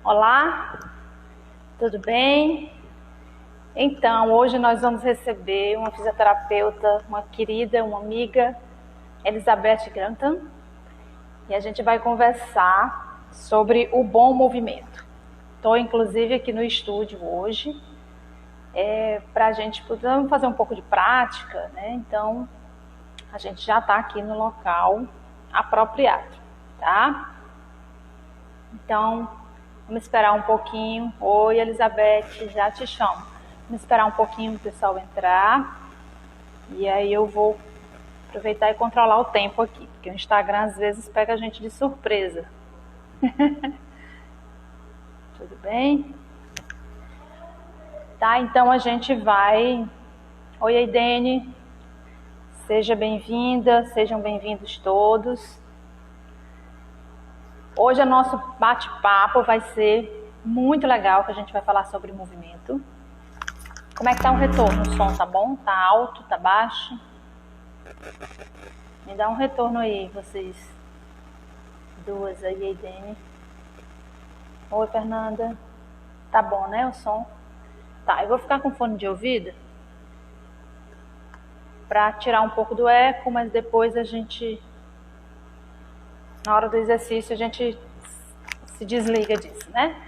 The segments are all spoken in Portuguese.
Olá, tudo bem? Então, hoje nós vamos receber uma fisioterapeuta, uma querida, uma amiga, Elizabeth Grantham, e a gente vai conversar sobre o bom movimento. Estou, inclusive, aqui no estúdio hoje, para a gente poder fazer um pouco de prática, né? Então, a gente já está aqui no local apropriado, tá? Então, vamos esperar um pouquinho. Oi, Elizabeth, já te chamo. Vamos esperar um pouquinho o pessoal entrar. E aí eu vou aproveitar e controlar o tempo aqui, porque o Instagram às vezes pega a gente de surpresa. Tudo bem? Tá, então a gente vai... Oi, Aidene. Seja bem-vinda, sejam bem-vindos todos. Hoje o nosso bate-papo vai ser muito legal, que a gente vai falar sobre movimento. Como é que tá o retorno? O som tá bom? Tá alto? Tá baixo? Me dá um retorno aí, vocês duas aí, Aidene. Oi, Fernanda. Tá bom, né, o som? Tá, eu vou ficar com fone de ouvido pra tirar um pouco do eco, mas depois a gente, na hora do exercício, a gente se desliga disso, né?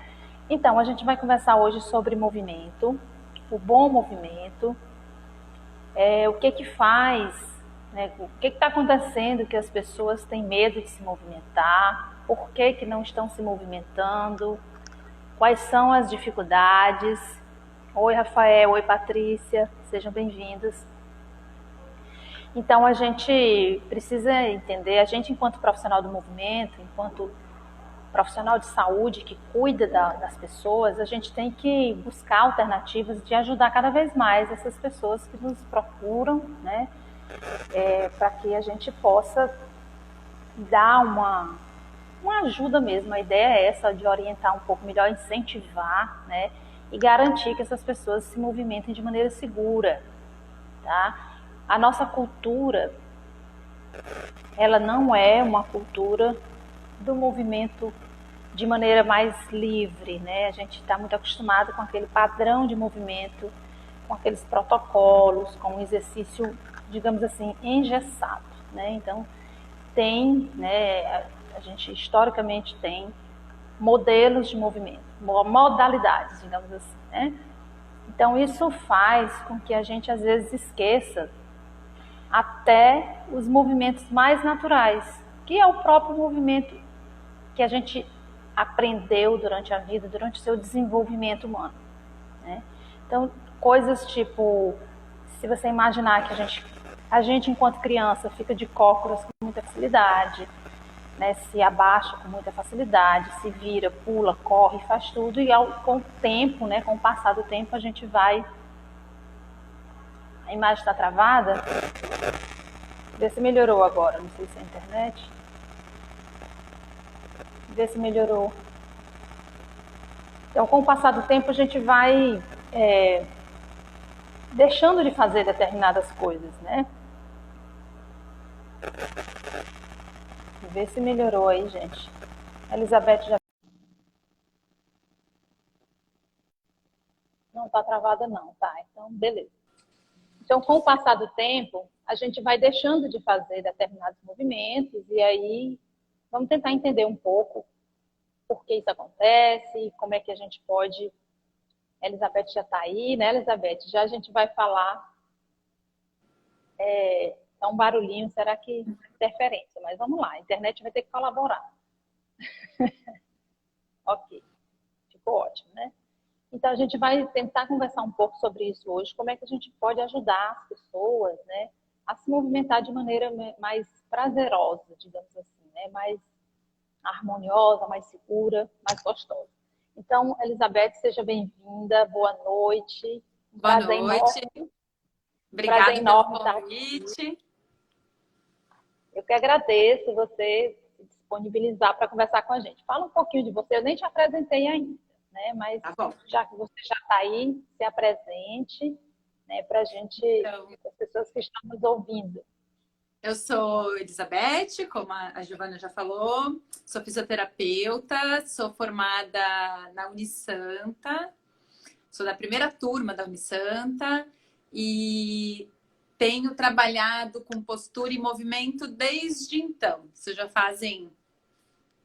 Então, a gente vai conversar hoje sobre movimento, o bom movimento, o que faz, né, o que está acontecendo que as pessoas têm medo de se movimentar, por que não estão se movimentando, quais são as dificuldades. Oi, Rafael, oi, Patrícia, sejam bem-vindos. Então, a gente precisa entender, a gente enquanto profissional do movimento, enquanto profissional de saúde que cuida das pessoas, a gente tem que buscar alternativas de ajudar cada vez mais essas pessoas que nos procuram, né? Para que a gente possa dar uma ajuda mesmo. A ideia é essa, de orientar um pouco melhor, incentivar, né? E garantir que essas pessoas se movimentem de maneira segura, tá? A nossa cultura, ela não é uma cultura do movimento de maneira mais livre, né? A gente está muito acostumado com aquele padrão de movimento, com aqueles protocolos, com um exercício, digamos assim, engessado, né? Então, tem, né, a gente historicamente tem modelos de movimento, modalidades, digamos assim, né? Então, isso faz com que a gente, às vezes, esqueça até os movimentos mais naturais, que é o próprio movimento que a gente aprendeu durante a vida, durante o seu desenvolvimento humano, né? Então, coisas tipo, se você imaginar que a gente enquanto criança fica de cócoras com muita facilidade, né? Se abaixa com muita facilidade, se vira, pula, corre, faz tudo, e com o tempo, né? Com o passar do tempo, a gente vai... A imagem está travada? Vê se melhorou agora, não sei se é a internet. Vê se melhorou. Então, com o passar do tempo, a gente vai deixando de fazer determinadas coisas, né? Vê se melhorou aí, gente. A Elizabeth já... Não está travada não, tá? Então, beleza. Então, com o passar do tempo, a gente vai deixando de fazer determinados movimentos e aí vamos tentar entender um pouco por que isso acontece, como é que a gente pode... A Elizabeth já está aí, né, Elizabeth? Já a gente vai falar... Tá um barulhinho, será que interferência? Mas vamos lá, a internet vai ter que colaborar. Ok, ficou ótimo, né? Então, a gente vai tentar conversar um pouco sobre isso hoje, como é que a gente pode ajudar as pessoas, né, a se movimentar de maneira mais prazerosa, digamos assim, né, mais harmoniosa, mais segura, mais gostosa. Então, Elizabeth, seja bem-vinda, boa noite. Boa noite. Prazer Obrigada pelo enorme estar aqui. convite. Eu que agradeço você se disponibilizar para conversar com a gente. Fala um pouquinho de você, eu nem te apresentei ainda, né? Mas Tá bom. já que você já está aí, se apresente, né? Para a gente, Então, as pessoas que estão nos ouvindo. Eu sou Elizabeth, como a Giovana já falou, sou fisioterapeuta, sou formada na Unisanta, sou da primeira turma da Unisanta e tenho trabalhado com postura e movimento desde então. Isso já fazem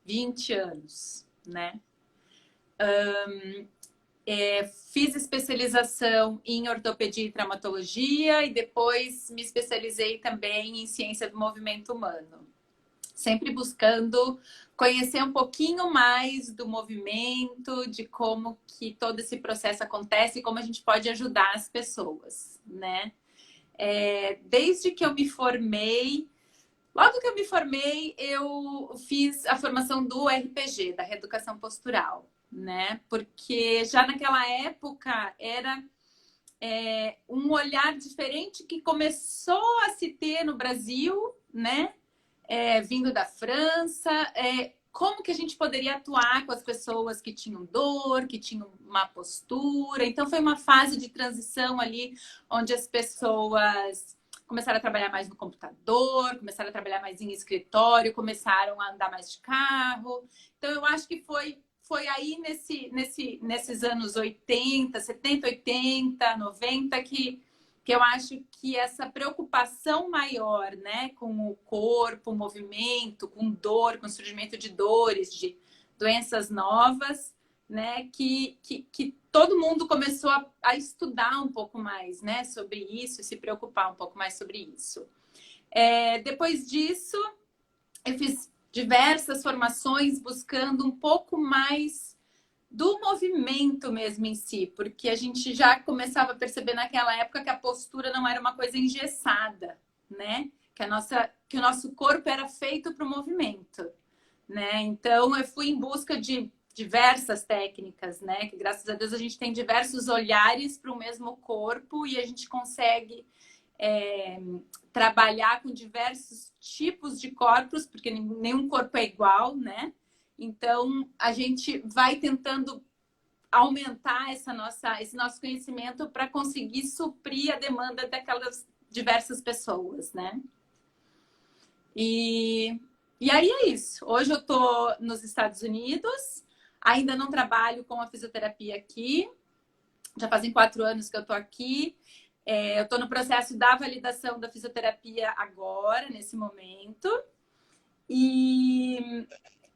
20 anos, né? Fiz especialização em ortopedia e traumatologia e depois me especializei também em ciência do movimento humano. Sempre buscando conhecer um pouquinho mais do movimento, de como que todo esse processo acontece e como a gente pode ajudar as pessoas, né? Desde que eu me formei, logo que eu me formei, eu fiz a formação do RPG, da Reeducação Postural, né? Porque já naquela época era um olhar diferente que começou a se ter no Brasil, né? Vindo da França, como que a gente poderia atuar com as pessoas que tinham dor, que tinham má postura. Então, foi uma fase de transição ali, onde as pessoas começaram a trabalhar mais no computador, começaram a trabalhar mais em escritório, começaram a andar mais de carro. Então, eu acho que foi aí nesses anos 80, 70, 80, 90 que eu acho que essa preocupação maior, né, com o corpo, o movimento, com dor, com o surgimento de dores, de doenças novas, né, que todo mundo começou a estudar um pouco mais, né, sobre isso, se preocupar um pouco mais sobre isso. Depois disso, eu fiz diversas formações buscando um pouco mais do movimento mesmo em si, porque a gente já começava a perceber naquela época que a postura não era uma coisa engessada, né? Que o nosso corpo era feito para o movimento, né? Então eu fui em busca de diversas técnicas, né? Que graças a Deus a gente tem diversos olhares para o mesmo corpo e a gente consegue trabalhar com diversos tipos de corpos, porque nenhum corpo é igual, né? Então, a gente vai tentando aumentar esse nosso conhecimento para conseguir suprir a demanda daquelas diversas pessoas, né? E aí é isso. Hoje eu estou nos Estados Unidos, ainda não trabalho com a fisioterapia aqui, já fazem 4 anos que eu estou aqui. Eu estou no processo da validação da fisioterapia agora, nesse momento. E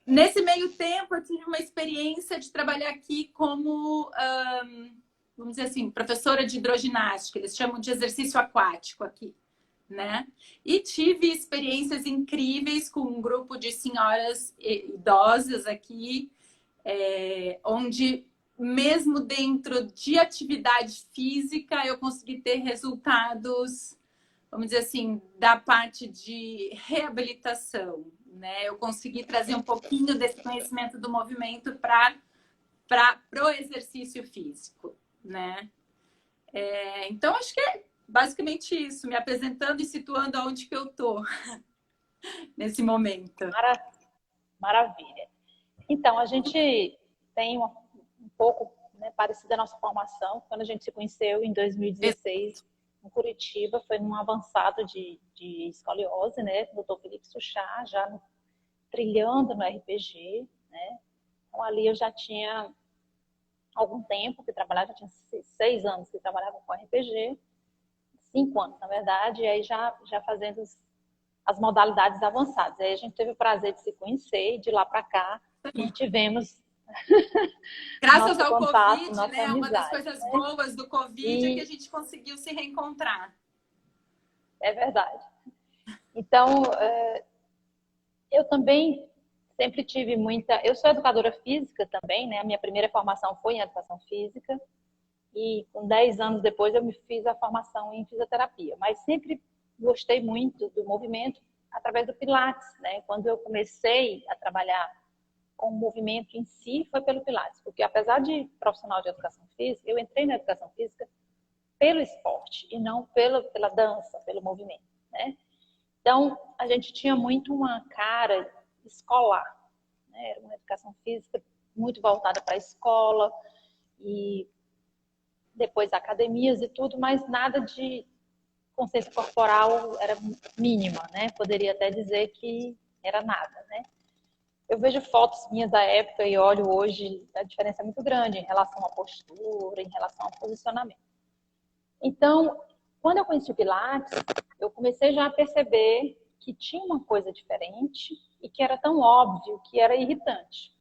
nesse meio tempo, eu tive uma experiência de trabalhar aqui como, vamos dizer assim, professora de hidroginástica. Eles chamam de exercício aquático aqui, né? E tive experiências incríveis com um grupo de senhoras idosas aqui, onde mesmo dentro de atividade física, eu consegui ter resultados, vamos dizer assim, da parte de reabilitação, né? Eu consegui trazer um pouquinho desse conhecimento do movimento para o exercício físico, né? Então, acho que é basicamente isso, me apresentando e situando aonde que eu estou nesse momento. Maravilha. Então, a gente tem um pouco, né, parecida a nossa formação. Quando a gente se conheceu em 2016, em Curitiba, foi num avançado de escoliose, né? Doutor Felipe Suchá, já trilhando no RPG, né? Então, ali eu já tinha algum tempo que trabalhava, já tinha 6 anos que trabalhava com RPG, 5 anos, na verdade, e aí já fazendo as modalidades avançadas. Aí a gente teve o prazer de se conhecer e de lá para cá tivemos Graças nosso ao contato, Covid, nossa né? Uma das amizade, coisas né? boas do Covid é que a E gente conseguiu se reencontrar. é verdade. Então, eu também sempre tive muita. Eu sou educadora física também, né? A minha primeira formação foi em educação física. E com 10 anos depois eu me fiz a formação em fisioterapia. Mas sempre gostei muito do movimento através do Pilates, né? Quando eu comecei a trabalhar com o movimento em si, foi pelo Pilates. Porque apesar de profissional de educação física, eu entrei na educação física pelo esporte e não pela dança, pelo movimento, né? Então, a gente tinha muito uma cara escolar, né? Era uma educação física muito voltada para a escola e depois academias e tudo, mas nada de consciência corporal era mínima, né? Poderia até dizer que era nada, né? Eu vejo fotos minhas da época e olho hoje, a diferença é muito grande em relação à postura, em relação ao posicionamento. Então, quando eu conheci o Pilates, eu comecei já a perceber que tinha uma coisa diferente e que era tão óbvio que era irritante.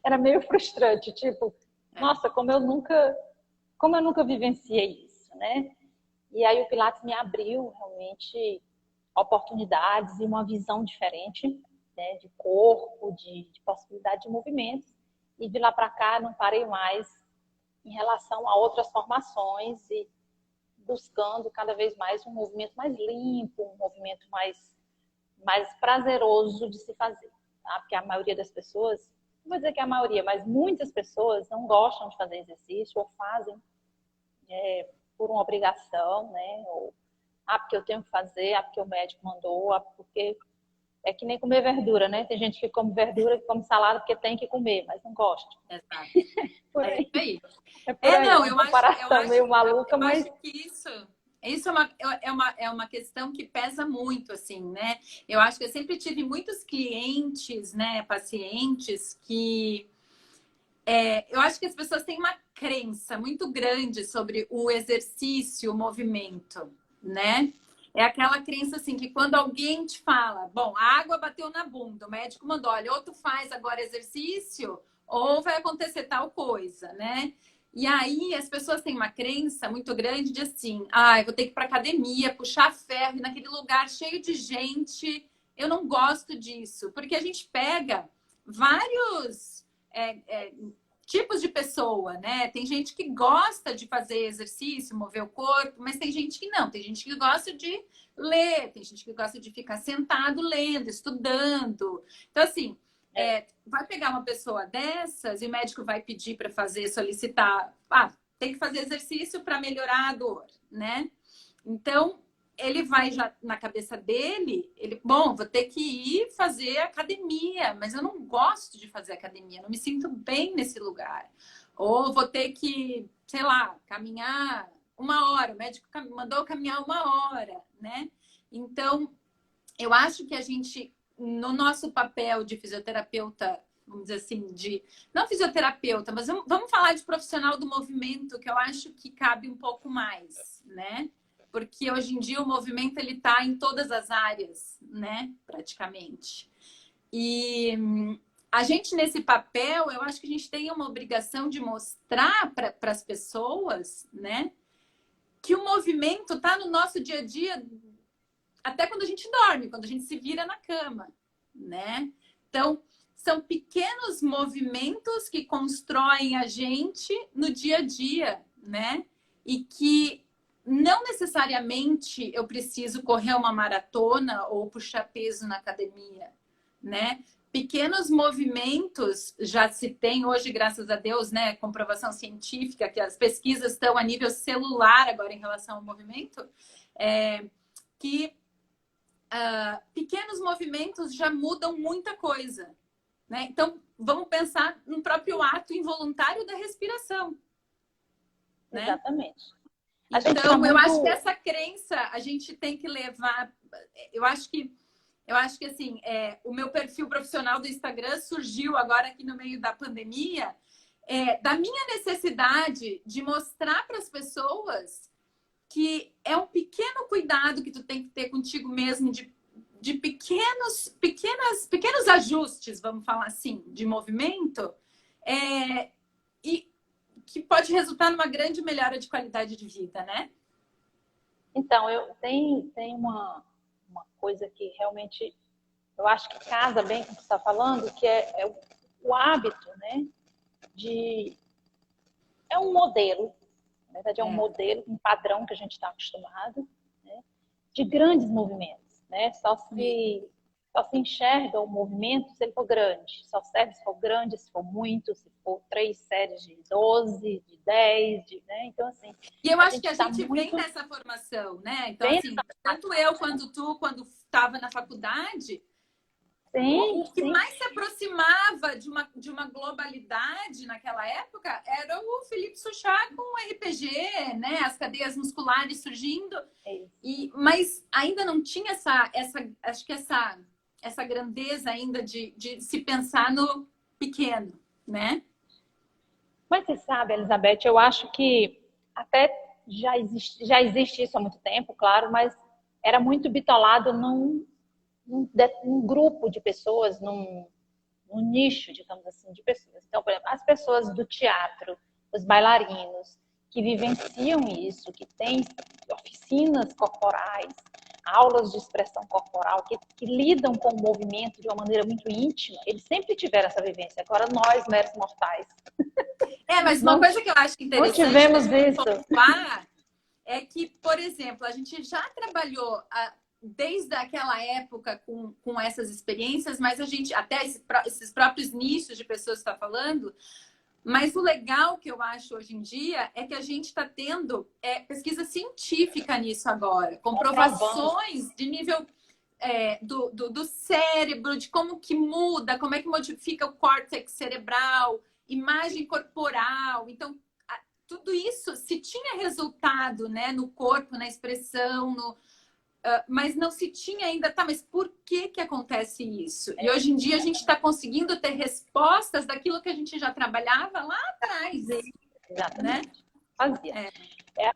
Era meio frustrante, tipo, nossa, como eu nunca vivenciei isso, né? E aí o Pilates me abriu realmente oportunidades e uma visão diferente, né, de corpo, de possibilidade de movimentos. E de lá para cá não parei mais em relação a outras formações e buscando cada vez mais um movimento mais limpo, um movimento mais prazeroso de se fazer. Tá? Porque a maioria das pessoas, não vou dizer que é a maioria, mas muitas pessoas não gostam de fazer exercício ou fazem por uma obrigação, né? Ou, porque eu tenho que fazer, porque o médico mandou, porque é que nem comer verdura, né? Tem gente que come verdura, que come salada porque tem que comer, mas não gosta. Exato. Por É aí. isso aí. É por aí, Não, uma comparação meio maluca, mas... acho que isso é uma questão que pesa muito, assim, né? Eu acho que eu sempre tive muitos clientes, né, pacientes que... eu acho que as pessoas têm uma crença muito grande sobre o exercício, o movimento, né? É aquela crença assim que quando alguém te fala, bom, a água bateu na bunda, o médico mandou, olha, ou tu faz agora exercício, ou vai acontecer tal coisa, né? E aí as pessoas têm uma crença muito grande de assim, eu vou ter que ir para academia, puxar ferro, ir naquele lugar cheio de gente. Eu não gosto disso, porque a gente pega vários tipos de pessoa, né? Tem gente que gosta de fazer exercício, mover o corpo, mas tem gente que não. Tem gente que gosta de ler, tem gente que gosta de ficar sentado lendo, estudando. Então, assim, vai pegar uma pessoa dessas e o médico vai pedir para fazer, solicitar, tem que fazer exercício para melhorar a dor, né? Então, ele vai já na cabeça dele, vou ter que ir fazer academia, mas eu não gosto de fazer academia, não me sinto bem nesse lugar. Ou vou ter que, sei lá, caminhar 1 hora, o médico mandou caminhar 1 hora, né? Então, eu acho que a gente, no nosso papel de fisioterapeuta, vamos dizer assim, não fisioterapeuta, mas vamos falar de profissional do movimento, que eu acho que cabe um pouco mais, né? Porque hoje em dia o movimento ele está em todas as áreas, né? Praticamente. E a gente, nesse papel, eu acho que a gente tem uma obrigação de mostrar para as pessoas, né? Que o movimento está no nosso dia a dia, até quando a gente dorme, quando a gente se vira na cama, né? Então, são pequenos movimentos que constroem a gente no dia a dia, né? E que não necessariamente eu preciso correr uma maratona ou puxar peso na academia, né? Pequenos movimentos já se tem hoje, graças a Deus, né? Comprovação científica, que as pesquisas estão a nível celular agora em relação ao movimento, que pequenos movimentos já mudam muita coisa, né? Então, vamos pensar no próprio ato involuntário da respiração, né? Exatamente. Então, eu acho que essa crença a gente tem que levar. Eu acho que assim, o meu perfil profissional do Instagram surgiu agora aqui no meio da pandemia, da minha necessidade de mostrar para as pessoas que é um pequeno cuidado que tu tem que ter contigo mesmo, de pequenos ajustes, vamos falar assim, de movimento, e que pode resultar numa grande melhora de qualidade de vida, né? Então, tem uma coisa que realmente eu acho que casa bem com o que você está falando, que é o hábito, né? É um modelo, na verdade é um modelo, um padrão que a gente está acostumado, né? De grandes movimentos, né? Só se enxerga o movimento se ele for grande, só serve se for grande, se for muito, se for 3 séries de 12, de 10, né? Então, assim... E eu acho que a gente vem nessa formação, né? Então, assim, tanto eu quanto tu, quando estava na faculdade, Sim, O que sim. mais se aproximava de uma globalidade naquela época era o Felipe Suchá com o RPG, né? As cadeias musculares surgindo. É. Mas ainda não tinha acho que essa grandeza ainda de se pensar no pequeno, né? Mas você sabe, Elizabeth, eu acho que até já existe isso há muito tempo, claro, mas era muito bitolado num grupo de pessoas, num nicho, digamos assim, de pessoas. Então, por exemplo, as pessoas do teatro, os bailarinos, que vivenciam isso, que têm oficinas corporais, aulas de expressão corporal, que lidam com o movimento de uma maneira muito íntima, eles sempre tiveram essa vivência. Agora, nós, meros mortais, Mas uma não, coisa que eu acho não interessante da tivemos gente isso. pontuar é que, por exemplo, a gente já trabalhou desde aquela época com essas experiências, mas a gente, até esses próprios nichos de pessoas que está falando, mas o legal que eu acho hoje em dia é que a gente está tendo pesquisa científica nisso agora, comprovações de nível do cérebro, de como que muda, como é que modifica o córtex cerebral, imagem corporal. Então, tudo isso, se tinha resultado, né, no corpo, na expressão, mas não se tinha ainda, tá, mas por que que acontece isso? E hoje em dia a gente está conseguindo ter respostas daquilo que a gente já trabalhava lá atrás, Exatamente. né? Fazia.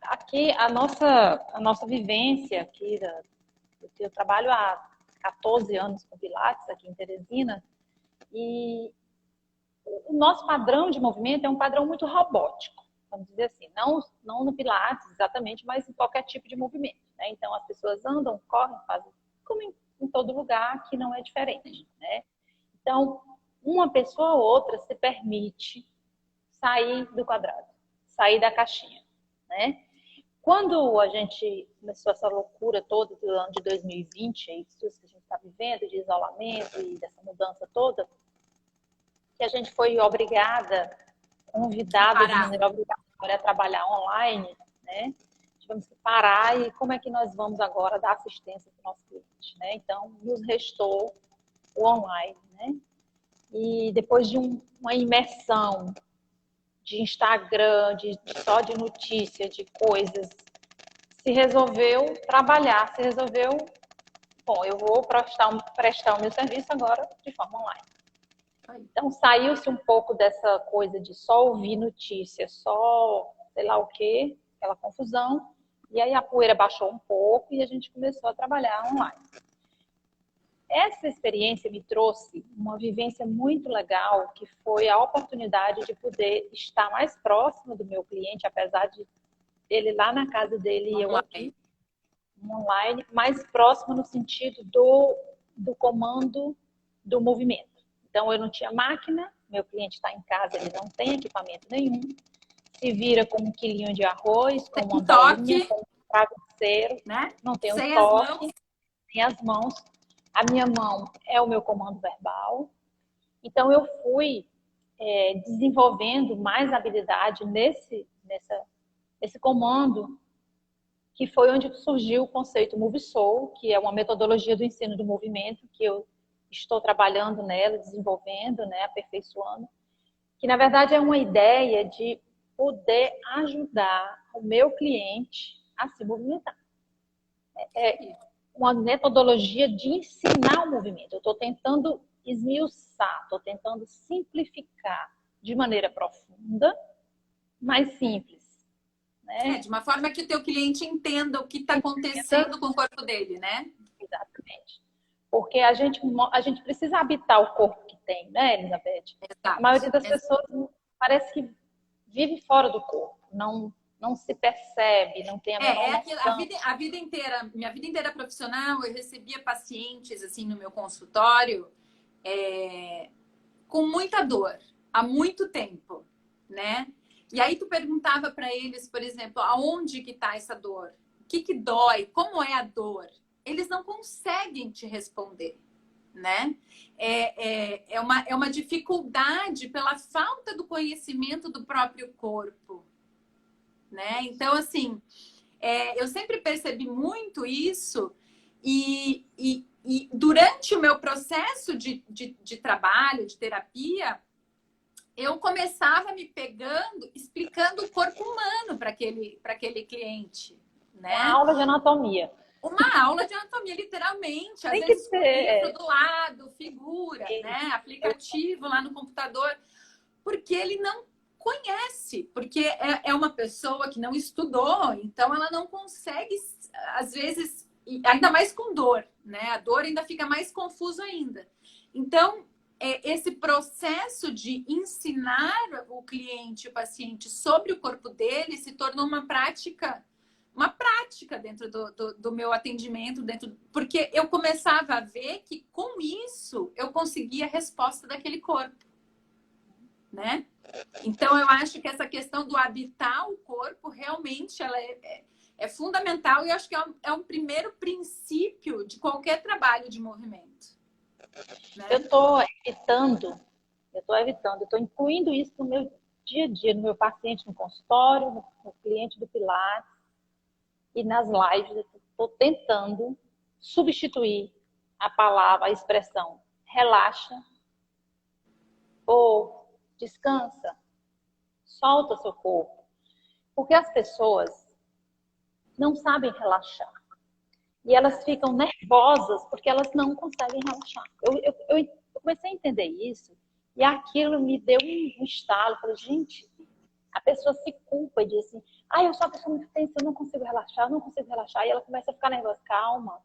Aqui, a nossa vivência aqui, eu trabalho há 14 anos com Pilates aqui em Teresina, e o nosso padrão de movimento é um padrão muito robótico, vamos dizer assim, não no Pilates exatamente, mas em qualquer tipo de movimento, né? Então as pessoas andam, correm, fazem como em todo lugar, que não é diferente, né? Então, uma pessoa ou outra se permite sair do quadrado, sair da caixinha, né? Quando a gente começou essa loucura toda do ano de 2020, isso que a gente está vivendo, de isolamento e dessa mudança toda, que a gente foi obrigada, convidada de maneira obrigatória a trabalhar online, né? Tivemos que parar e como é que nós vamos agora dar assistência para o nosso cliente, né? Então, nos restou o online, né? E depois de uma imersão de Instagram, só de notícia, de coisas, se resolveu trabalhar, se resolveu, bom, eu vou prestar o meu serviço agora de forma online. Então, saiu-se um pouco dessa coisa de só ouvir notícia, só sei lá o quê, aquela confusão, e aí a poeira baixou um pouco e a gente começou a trabalhar online. Essa experiência me trouxe uma vivência muito legal, que foi a oportunidade de poder estar mais próximo do meu cliente, apesar de ele lá na casa dele e eu aqui, online, mais próximo no sentido do comando do movimento. Então, eu não tinha máquina, meu cliente está em casa, ele não tem equipamento nenhum, se vira com um quilinho de arroz, com uma bolinha, com um travesseiro, né? Não tem o toque, tem as mãos. A minha mão é o meu comando verbal. Então, eu fui desenvolvendo mais habilidade nesse comando, que foi onde surgiu o conceito MoveSoul, que é uma metodologia do ensino do movimento, que eu estou trabalhando nela, desenvolvendo, né, aperfeiçoando, que na verdade é uma ideia de poder ajudar o meu cliente a se movimentar. É uma metodologia de ensinar o movimento. Eu estou tentando esmiuçar, estou tentando simplificar de maneira profunda, mas simples. Né? De uma forma que o teu cliente entenda o que está acontecendo com o corpo dele, né? Exatamente. Porque a gente precisa habitar o corpo que tem, né, Elizabeth? Exato. A maioria das pessoas parece que vive fora do corpo, não se percebe, não tem a menor noção. A vida inteira, minha vida inteira profissional, eu recebia pacientes assim no meu consultório com muita dor, há muito tempo, né? E aí tu perguntava para eles, por exemplo, aonde que está essa dor? O que dói? Como é a dor? Eles não conseguem te responder, né? É uma dificuldade pela falta do conhecimento do próprio corpo, né? Então, assim, eu sempre percebi muito isso e E durante o meu processo de trabalho, de terapia, eu começava me pegando, explicando o corpo humano para aquele cliente, Uma né? aula de anatomia. Uma aula de anatomia, literalmente. Às Tem que vezes com livro ser. do lado, figura, né? Aplicativo lá no computador. Porque ele não conhece. Porque é uma pessoa que não estudou. Então, ela não consegue, às vezes, ainda mais com dor, né? A dor ainda fica mais confuso ainda. Então, esse processo de ensinar o cliente, o paciente, sobre o corpo dele se tornou uma prática dentro do meu atendimento, porque eu começava a ver que com isso eu conseguia a resposta daquele corpo, né? Então eu acho que essa questão do habitar o corpo realmente ela é fundamental e acho que é um primeiro princípio de qualquer trabalho de movimento. Né? Eu estou incluindo isso no meu dia a dia, no meu paciente no consultório, no cliente do Pilates e nas lives. Eu estou tentando substituir a palavra, a expressão relaxa ou descansa, solta seu corpo. Porque as pessoas não sabem relaxar. E elas ficam nervosas porque elas não conseguem relaxar. Eu comecei a entender isso e aquilo me deu um estalo. Eu falei, gente, a pessoa se culpa e diz assim, eu sou uma pessoa muito tensa, eu não consigo relaxar, eu não consigo relaxar. E ela começa a ficar nervosa, calma.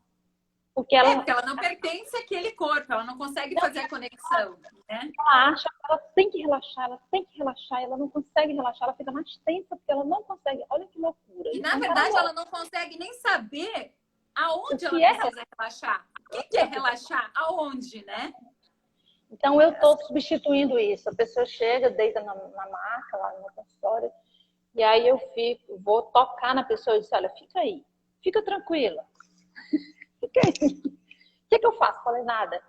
Porque ela não pertence àquele corpo, ela não consegue fazer a conexão. Né? Ela acha que ela tem que relaxar, ela não consegue relaxar, ela fica mais tensa porque ela não consegue. Olha que loucura. E na verdade ela não consegue nem saber aonde ela precisa relaxar. O que é relaxar? Aonde, né? Então eu estou substituindo isso. A pessoa chega, deita na maca, lá no consultório, e aí eu vou tocar na pessoa e dizer, olha, fica aí, fica tranquila. Fica aí. O que eu faço? Falei, nada.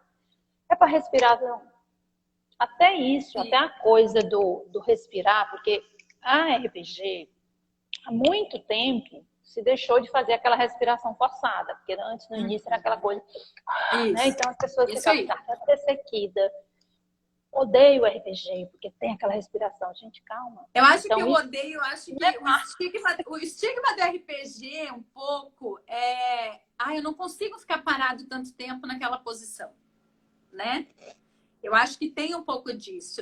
É para respirar, não. Até isso, sim. Até a coisa do respirar, porque a RPG, há muito tempo, se deixou de fazer aquela respiração forçada, porque antes, no início, era aquela coisa. Né? Então as pessoas ficavam até sequidas. Odeio o RPG, porque tem aquela respiração. Gente, calma. Eu acho então, que eu odeio, eu acho que o estigma do RPG um pouco é... eu não consigo ficar parado tanto tempo naquela posição, né? Eu acho que tem um pouco disso.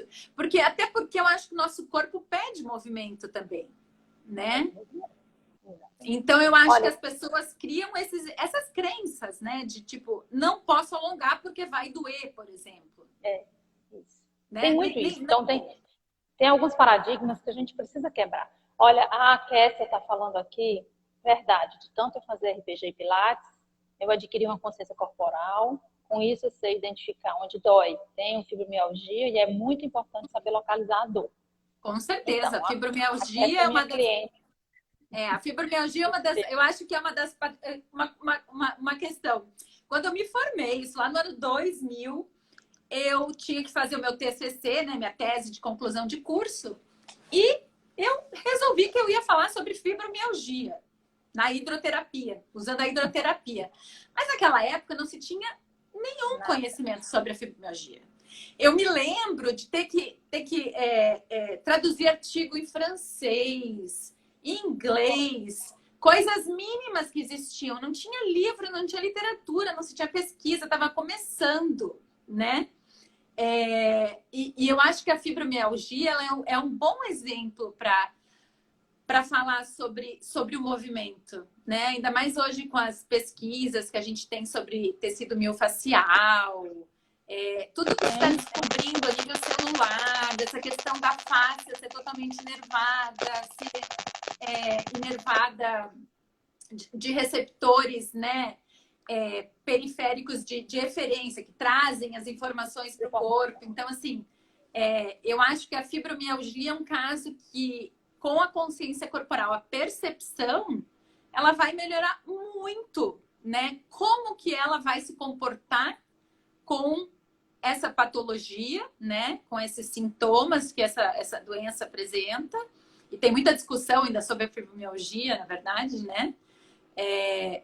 Até porque eu acho que o nosso corpo pede movimento também, né? Então, eu acho que as pessoas criam essas crenças, né? De tipo, não posso alongar porque vai doer, por exemplo. Isso. Né? Tem muito isso. Então, tem alguns paradigmas que a gente precisa quebrar. Olha, a Kessia está falando aqui, verdade, de tanto eu fazer RPG e Pilates, eu adquiri uma consciência corporal. Com isso, eu sei identificar onde dói. Tenho fibromialgia e é muito importante saber localizar a dor. Com certeza. Então, a fibromialgia é uma das... a fibromialgia é uma das... Eu acho que é uma das... Uma questão. Quando eu me formei, isso lá no ano 2000, eu tinha que fazer o meu TCC, né, minha tese de conclusão de curso, e eu resolvi que eu ia falar sobre fibromialgia na hidroterapia, usando a hidroterapia. Mas naquela época não se tinha nenhum conhecimento sobre a fibromialgia. Eu me lembro de ter que traduzir artigo em francês, em inglês, coisas mínimas que existiam. Não tinha livro, não tinha literatura, não se tinha pesquisa, estava começando, né? E eu acho que a fibromialgia ela é um bom exemplo para falar sobre o movimento, né? Ainda mais hoje com as pesquisas que a gente tem sobre tecido miofascial, tudo que está descobrindo a nível celular, dessa questão da face ser totalmente inervada, inervada de receptores, né? Periféricos de eferência, que trazem as informações para o corpo. Então, assim, eu acho que a fibromialgia é um caso que, com a consciência corporal, a percepção, ela vai melhorar muito, né? Como que ela vai se comportar com essa patologia, né? Com esses sintomas que essa doença apresenta. E tem muita discussão ainda sobre a fibromialgia, na verdade, né?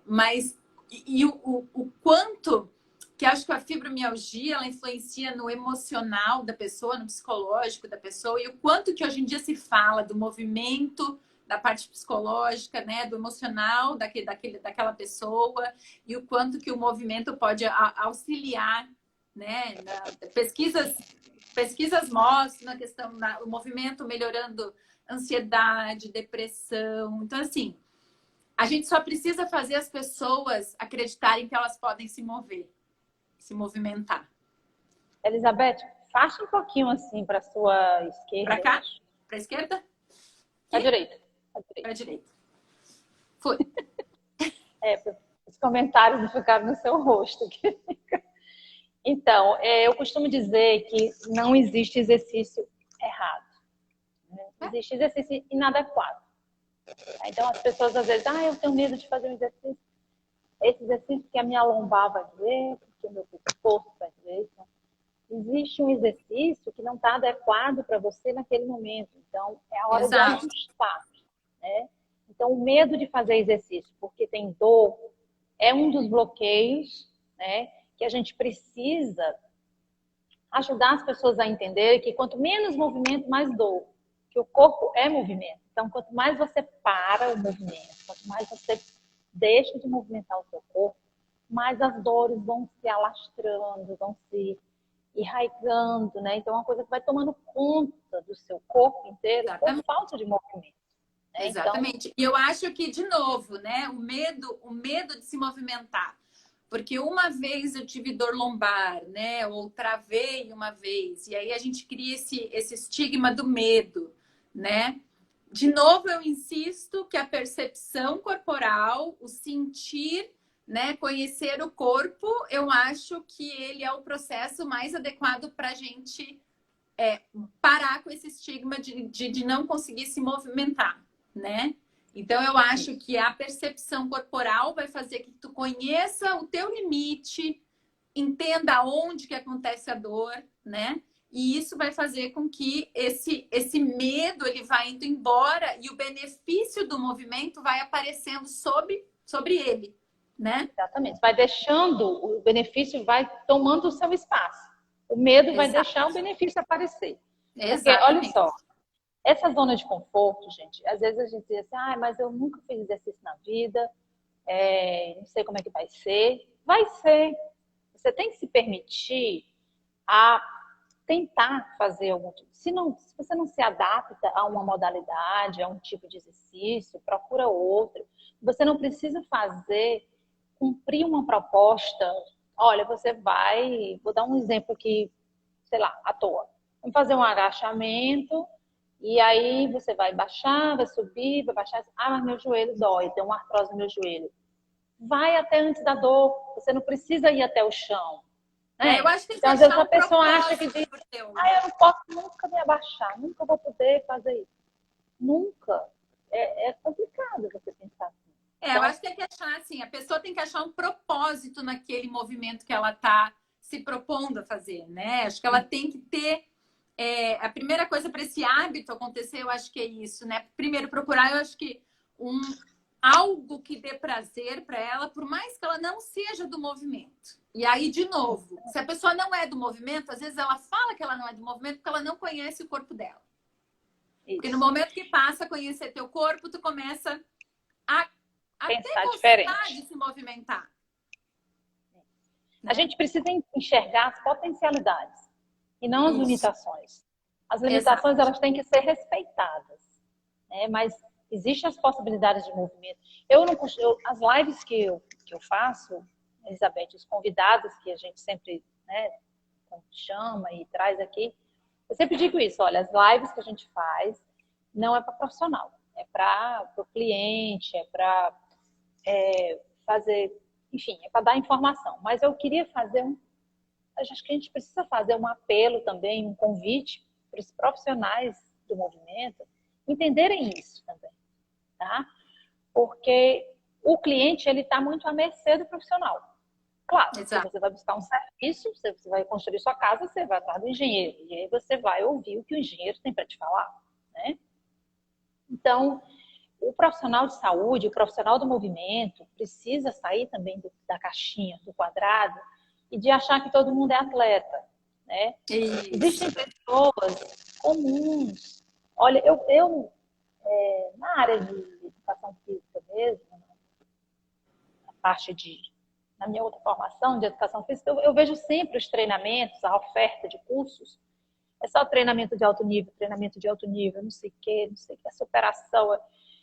Mas... E o quanto que acho que a fibromialgia, ela influencia no emocional da pessoa, no psicológico da pessoa, e o quanto que hoje em dia se fala do movimento, da parte psicológica, né, do emocional daquela pessoa, e o quanto que o movimento pode auxiliar, né, pesquisas mostram na questão do movimento melhorando ansiedade, depressão. Então, assim, a gente só precisa fazer as pessoas acreditarem que elas podem se mover, se movimentar. Elizabeth, faça um pouquinho assim para sua esquerda. Para cá? Para a esquerda? Para a direita. Para a direita. Foi. Os comentários não ficaram no seu rosto. Então, eu costumo dizer que não existe exercício errado. Né? Existe exercício inadequado. Então, as pessoas às vezes, eu tenho medo de fazer um exercício. Esse exercício que a minha lombar vai doer, porque o meu pescoço vai doer. Então, existe um exercício que não está adequado para você naquele momento. Então, é a hora Exato. de ajustar. Né? Então, o medo de fazer exercício porque tem dor é um dos bloqueios, né, que a gente precisa ajudar as pessoas a entenderem que quanto menos movimento, mais dor. Que o corpo é movimento. Então, quanto mais você para o movimento, quanto mais você deixa de movimentar o seu corpo, mais as dores vão se alastrando, vão se enraizando, né? Então, é uma coisa que vai tomando conta do seu corpo inteiro por falta de movimento. Né? Exatamente. E eu acho que, de novo, né, o medo de se movimentar. Porque uma vez eu tive dor lombar, né? Ou travei uma vez. E aí a gente cria esse estigma do medo, né? De novo, eu insisto que a percepção corporal, o sentir, né? Conhecer o corpo, eu acho que ele é o processo mais adequado para a gente parar com esse estigma de não conseguir se movimentar, né? Então, eu acho que a percepção corporal vai fazer que tu conheça o teu limite, entenda onde que acontece a dor, né? E isso vai fazer com que esse medo ele vá indo embora e o benefício do movimento vai aparecendo sobre ele, né? Exatamente. Vai deixando, o benefício vai tomando o seu espaço. O medo vai deixar o benefício aparecer. Porque, olha só, essa zona de conforto, gente, às vezes a gente diz assim, mas eu nunca fiz exercício na vida, não sei como é que vai ser. Vai ser. Você tem que se permitir a tentar fazer algum tipo. Se você não se adapta a uma modalidade, a um tipo de exercício, procura outro. Você não precisa cumprir uma proposta. Olha, você vai, vou dar um exemplo aqui, sei lá, à toa. Vamos fazer um agachamento e aí você vai baixar, vai subir, vai baixar. Mas meu joelho dói, tem uma artrose no meu joelho. Vai até antes da dor. Você não precisa ir até o chão. Eu acho que então, às vezes a pessoa acha que diz, eu não posso nunca me abaixar, nunca vou poder fazer isso. Nunca. É complicado você pensar assim. Eu acho que tem que achar assim, a pessoa tem que achar um propósito naquele movimento que ela está se propondo a fazer, né? Acho que ela tem que ter a primeira coisa para esse hábito acontecer, eu acho que é isso, né? Primeiro procurar, eu acho que algo que dê prazer para ela, por mais que ela não seja do movimento. E aí, de novo, se a pessoa não é do movimento, às vezes ela fala que ela não é do movimento porque ela não conhece o corpo dela. Isso. Porque no momento que passa a conhecer teu corpo, tu começa a pensar diferente, de se movimentar. A gente precisa enxergar as potencialidades e não as limitações. As limitações elas têm que ser respeitadas, né? Mas existem as possibilidades de movimento. As lives que eu faço, Elizabeth, os convidados que a gente sempre, né, chama e traz aqui, eu sempre digo isso, olha, as lives que a gente faz não é para profissional, é para o cliente, é para fazer, enfim, é para dar informação. Mas eu queria fazer acho que a gente precisa fazer um apelo também, um convite para os profissionais do movimento entenderem isso também, tá? Porque o cliente, ele está muito à mercê do profissional. Claro, se você vai buscar um serviço, você vai construir sua casa, você vai atrás do engenheiro. E aí você vai ouvir o que o engenheiro tem para te falar, né? Então, o profissional de saúde, o profissional do movimento, precisa sair também da caixinha, do quadrado, e de achar que todo mundo é atleta, né? Isso. Existem pessoas comuns. Olha, eu na área de educação física mesmo, na parte de, na minha outra formação de educação física, eu vejo sempre os treinamentos, a oferta de cursos, é só treinamento de alto nível, não sei o quê, a superação.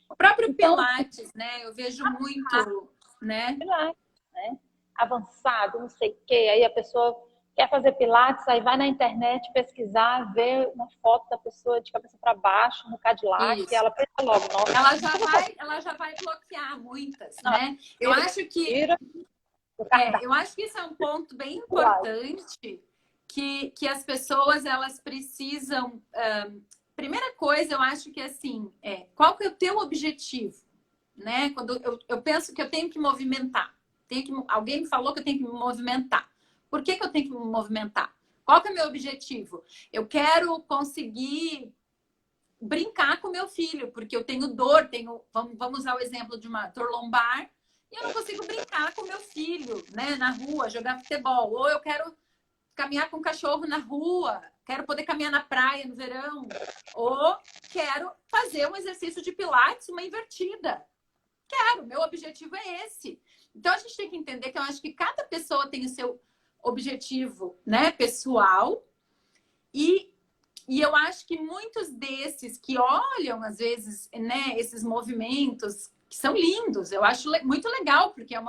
O próprio Então, Pilates, né? Eu vejo muito, né? Pilates, né? Avançado, não sei o quê. Aí a pessoa quer fazer Pilates, aí vai na internet pesquisar, ver uma foto da pessoa de cabeça para baixo no Cadillac, e Isso. ela pensa logo, nossa, Ela já vai bloquear muitas, não, né? Eu acho que isso é um ponto bem importante que as pessoas elas precisam. Primeira coisa, eu acho que assim, qual que é o teu objetivo, né? Quando eu penso que eu tenho que movimentar, alguém me falou que eu tenho que me movimentar. Por que eu tenho que me movimentar? Qual que é o meu objetivo? Eu quero conseguir brincar com meu filho, porque eu tenho dor, vamos usar o exemplo de uma dor lombar, e eu não consigo brincar com meu filho, né, na rua, jogar futebol. Ou eu quero caminhar com o cachorro na rua, quero poder caminhar na praia no verão, ou quero fazer um exercício de pilates, uma invertida. Meu objetivo é esse. Então a gente tem que entender que eu acho que cada pessoa tem o seu objetivo, né, pessoal, e eu acho que muitos desses que olham, às vezes, né, esses movimentos, que são lindos, eu acho muito legal, porque é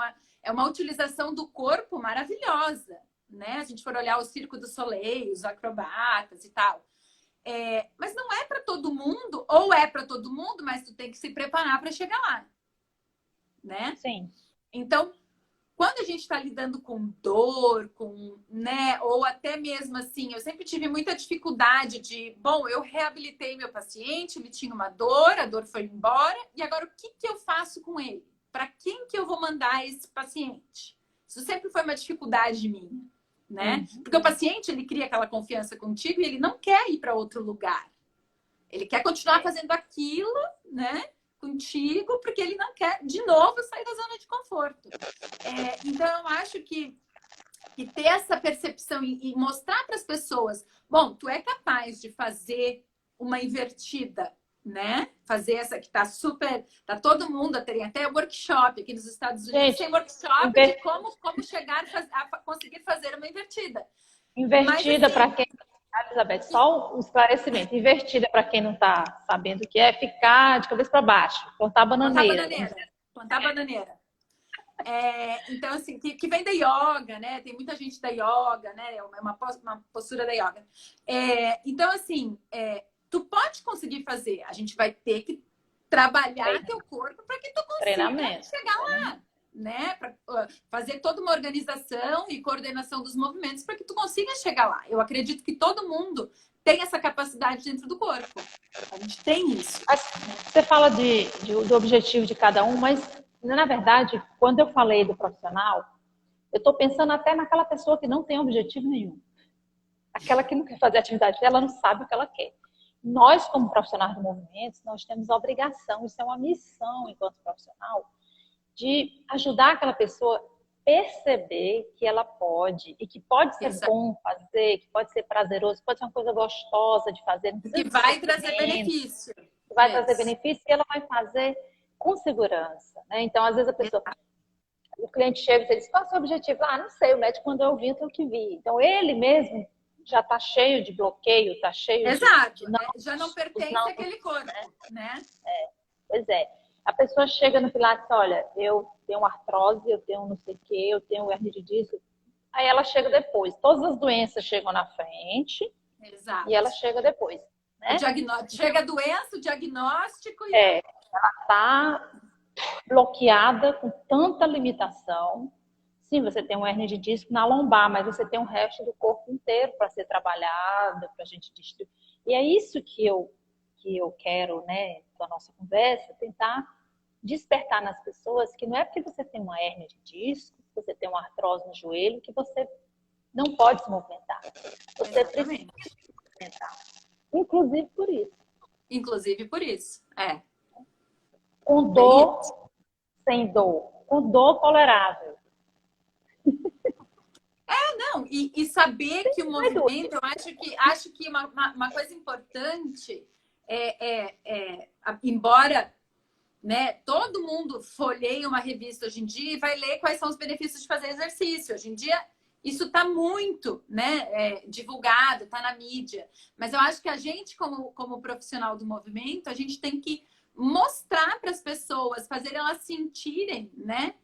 uma utilização do corpo maravilhosa, né? A gente for olhar o Circo do Soleil, os acrobatas e tal. Mas não é para todo mundo, ou é para todo mundo, mas tu tem que se preparar para chegar lá, né? Sim. Então, quando a gente está lidando com dor, né, ou até mesmo assim, eu sempre tive muita dificuldade bom, eu reabilitei meu paciente, ele tinha uma dor, a dor foi embora, e agora o que eu faço com ele? Para quem que eu vou mandar esse paciente? Isso sempre foi uma dificuldade minha, né? Porque o paciente, ele cria aquela confiança contigo e ele não quer ir para outro lugar. Ele quer continuar fazendo aquilo, né? Contigo, porque ele não quer, de novo, sair da zona de conforto. Então, eu acho que ter essa percepção e mostrar para as pessoas, bom, tu é capaz de fazer uma invertida, né? Fazer essa que tá todo mundo, tem até workshop aqui nos Estados Unidos, tem workshop de como chegar a conseguir fazer uma invertida. Invertida, para quem, Elizabeth, só um esclarecimento. Invertida, para quem não está sabendo o que é ficar de cabeça para baixo, plantar bananeira. Plantar bananeira. Então, assim, que vem da yoga, né? Tem muita gente da yoga, né? É uma postura da yoga. Então, assim, tu pode conseguir fazer. A gente vai ter que trabalhar teu corpo para que tu consiga chegar lá, né? Para fazer toda uma organização e coordenação dos movimentos para que tu consiga chegar lá. Eu acredito que todo mundo tem essa capacidade dentro do corpo. A gente tem isso. Você fala do objetivo de cada um, mas, na verdade, quando eu falei do profissional, eu estou pensando até naquela pessoa que não tem objetivo nenhum. Aquela que não quer fazer atividade dela, não sabe o que ela quer. Nós, como profissionais do movimento, nós temos a obrigação, isso é uma missão enquanto profissional, de ajudar aquela pessoa a perceber que ela pode, e que pode ser bom fazer, que pode ser prazeroso, pode ser uma coisa gostosa de fazer. Que vai trazer benefício. Vai trazer benefício e ela vai fazer com segurança, né? Então, às vezes a pessoa, o cliente chega e diz, qual é o seu objetivo? Ah, não sei, o médico mandou eu vir, então eu que vi. Então, ele mesmo já está cheio de bloqueio, está cheio de não, já não pertence àquele corpo, né? Pois é. A pessoa chega no Pilates, olha, eu tenho artrose, eu tenho não sei o quê, eu tenho hernia de disco. Aí ela chega depois. Todas as doenças chegam na frente. Exato. E ela chega depois. Né? Chega a doença, o diagnóstico e... ela está bloqueada com tanta limitação. Sim, você tem uma hernia de disco na lombar, mas você tem o resto do corpo inteiro para ser trabalhado, para a gente distribuir. E é isso que eu quero, né, com a nossa conversa, tentar despertar nas pessoas que não é porque você tem uma hernia de disco, você tem uma artrose no joelho, que você não pode se movimentar. Você precisa se movimentar. Inclusive por isso. Inclusive por isso, Com dor, sem dor. Com dor tolerável. Não, e saber que o movimento, eu acho que uma coisa importante embora, né, todo mundo folheie uma revista hoje em dia e vai ler quais são os benefícios de fazer exercício. Hoje em dia, isso está muito, né, divulgado, está na mídia. Mas eu acho que a gente, como profissional do movimento, a gente tem que mostrar para as pessoas, fazer elas sentirem, né,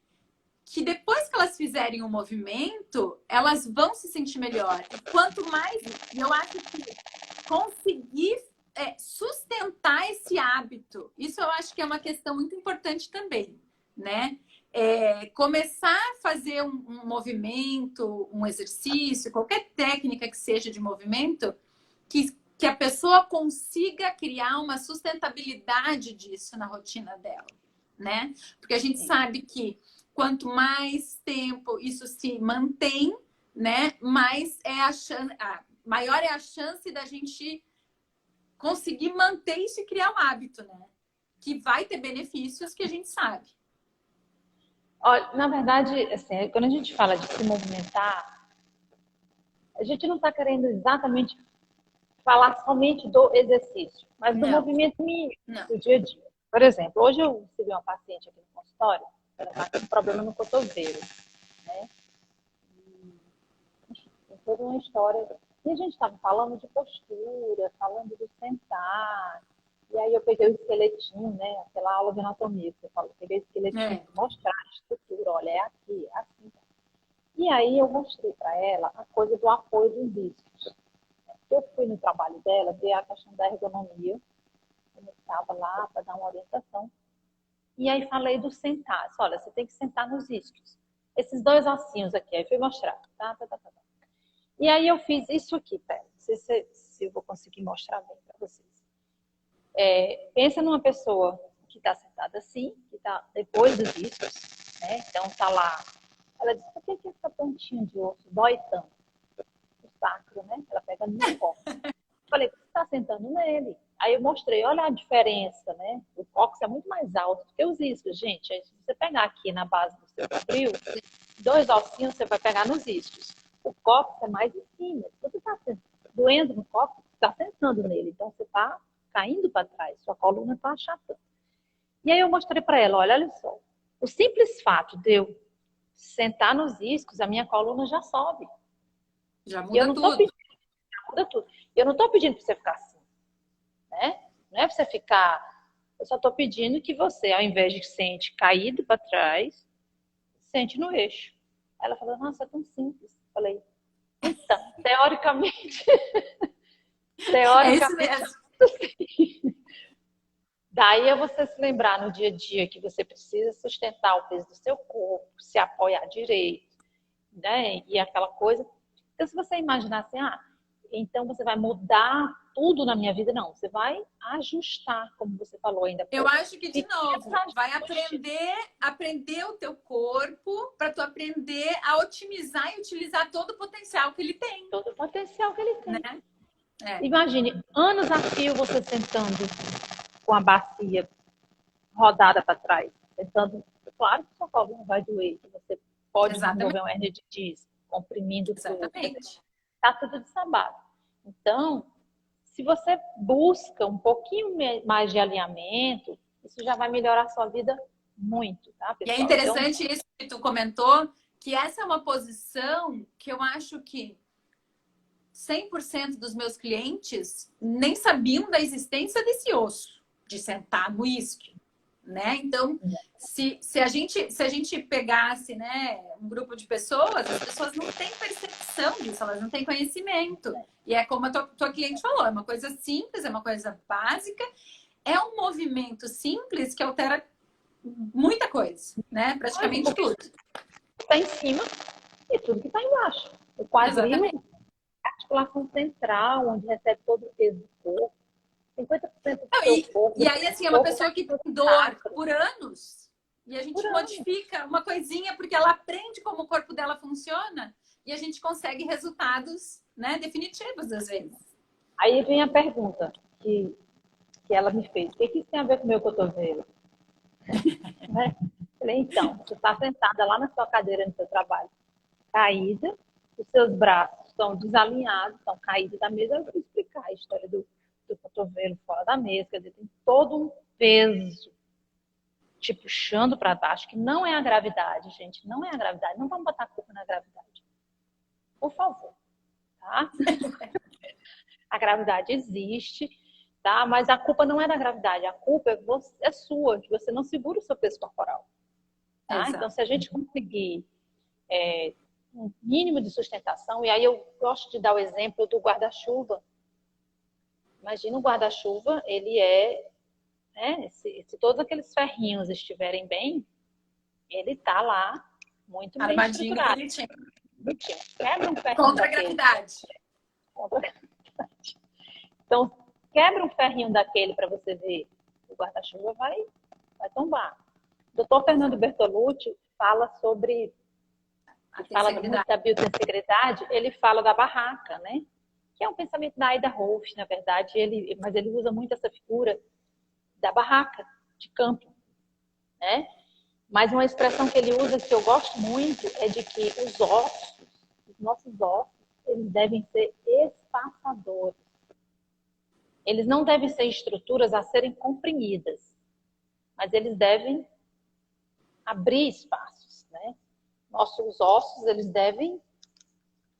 que depois que elas fizerem um movimento, elas vão se sentir melhor. E quanto mais, eu acho que conseguir sustentar esse hábito, isso eu acho que é uma questão muito importante também, né? Começar a fazer um movimento, um exercício, qualquer técnica que seja de movimento, que a pessoa consiga criar uma sustentabilidade disso na rotina dela, né? Porque a gente sabe que quanto mais tempo isso se mantém, né, maior é a chance da gente conseguir manter isso e criar um hábito, né? Que vai ter benefícios que a gente sabe. Olha, na verdade, assim, quando a gente fala de se movimentar, a gente não está querendo exatamente falar somente do exercício, mas do movimento mínimo do dia a dia. Por exemplo, hoje eu recebi uma paciente aqui no consultório, ela está com um problema no cotovelo, né? Tem toda uma história. E a gente estava falando de postura, falando de sentar. E aí eu peguei o esqueletinho, né? Aquela aula de anatomia que você falou. Peguei o esqueletinho para mostrar a estrutura. Olha, é aqui, é assim. E aí eu mostrei para ela a coisa do apoio dos discos. Eu fui no trabalho dela, ver a questão da ergonomia. Eu estava lá para dar uma orientação. E aí falei do sentar. Olha, você tem que sentar nos isquios. Esses dois ossinhos aqui. Aí fui mostrar. Tá. E aí eu fiz isso aqui, pera. Não sei se eu vou conseguir mostrar bem para vocês. Pensa numa pessoa que está sentada assim, que está depois dos isquios, né? Então tá lá. Ela disse, por que essa pontinha de osso dói tanto? O sacro, né? Ela pega no cóccix. Falei, você está sentando nele. Aí eu mostrei, olha a diferença, né? O cóccix é muito mais alto do que os isquios, gente. Aí, se você pegar aqui na base do seu quadril, dois ossinhos você vai pegar nos isquios. O cóccix é mais em cima. Se você está doendo no cóccix, você está sentando nele. Então você está caindo para trás, sua coluna está achatando. E aí eu mostrei para ela, olha só. O simples fato de eu sentar nos isquios, a minha coluna já sobe. Já muda tudo. Muda tudo. Eu não estou pedindo para você ficar assim, né? Não é para você ficar... Eu só estou pedindo que você, ao invés de sente caído para trás, sente no eixo. Ela falou, nossa, é tão simples. Falei, então, teoricamente... É isso mesmo. Daí é você se lembrar no dia a dia que você precisa sustentar o peso do seu corpo, se apoiar direito, né? E aquela coisa. Então, se você imaginar assim, então você vai mudar tudo na minha vida, não. Você vai ajustar, como você falou ainda. Eu acho que, de novo, vai aprender o teu corpo para tu aprender a otimizar e utilizar todo o potencial que ele tem. Todo o potencial que ele tem. Né? Imagine, anos a fio você sentando com a bacia rodada para trás. Sentando, claro que sua coluna vai doer. Você pode desenvolver uma hernia de disco, comprimindo tudo. Está tudo desabado. Então, se você busca um pouquinho mais de alinhamento, isso já vai melhorar a sua vida muito, tá, pessoal? E é interessante isso que tu comentou, que essa é uma posição que eu acho que 100% dos meus clientes nem sabiam da existência desse osso, de sentar no isquio, né? Então, se a gente pegasse, né, um grupo de pessoas, as pessoas não têm percepção disso, elas não têm conhecimento. E é como a tua cliente falou, é uma coisa simples, é uma coisa básica, é um movimento simples que altera muita coisa, né? Praticamente tudo. Está em cima e tudo que está embaixo. O quadril, a articulação central, onde recebe todo o peso do corpo. 50% do seu corpo. E aí, assim, é uma pessoa que tem dor por anos e a gente modifica uma coisinha porque ela aprende como o corpo dela funciona e a gente consegue resultados, né, definitivos às vezes. Aí vem a pergunta que ela me fez. O que isso tem a ver com o meu cotovelo? Né? Falei, então, você está sentada lá na sua cadeira no seu trabalho, caída, os seus braços estão desalinhados, estão caídos da mesa. Eu vou explicar a história do cotovelo fora da mesa, quer dizer, tem todo um peso te puxando para baixo, que não é a gravidade, gente, não é a gravidade. Não vamos botar a culpa na gravidade, por favor, tá? A gravidade existe, tá? Mas a culpa não é da gravidade, a culpa é sua, que você não segura o seu peso corporal. Tá? Então, se a gente conseguir um mínimo de sustentação, e aí eu gosto de dar o exemplo do guarda-chuva. Imagina o guarda-chuva, ele né, se todos aqueles ferrinhos estiverem bem, ele tá lá muito bem armadinho, estruturado. bonitinho. Quebra um ferrinho contra a gravidade. Contra a gravidade. Então, quebra um ferrinho daquele para você ver, o guarda-chuva vai tombar. O Dr. Fernando Bertolucci fala sobre muito da biotensegridade, ele fala da barraca, né? Que é um pensamento da Ida Rolf, na verdade, mas ele usa muito essa figura da barraca de campo, né? Mas uma expressão que ele usa que eu gosto muito é de que os nossos ossos, eles devem ser espaçadores. Eles não devem ser estruturas a serem comprimidas, mas eles devem abrir espaços, né? Nossos ossos, eles devem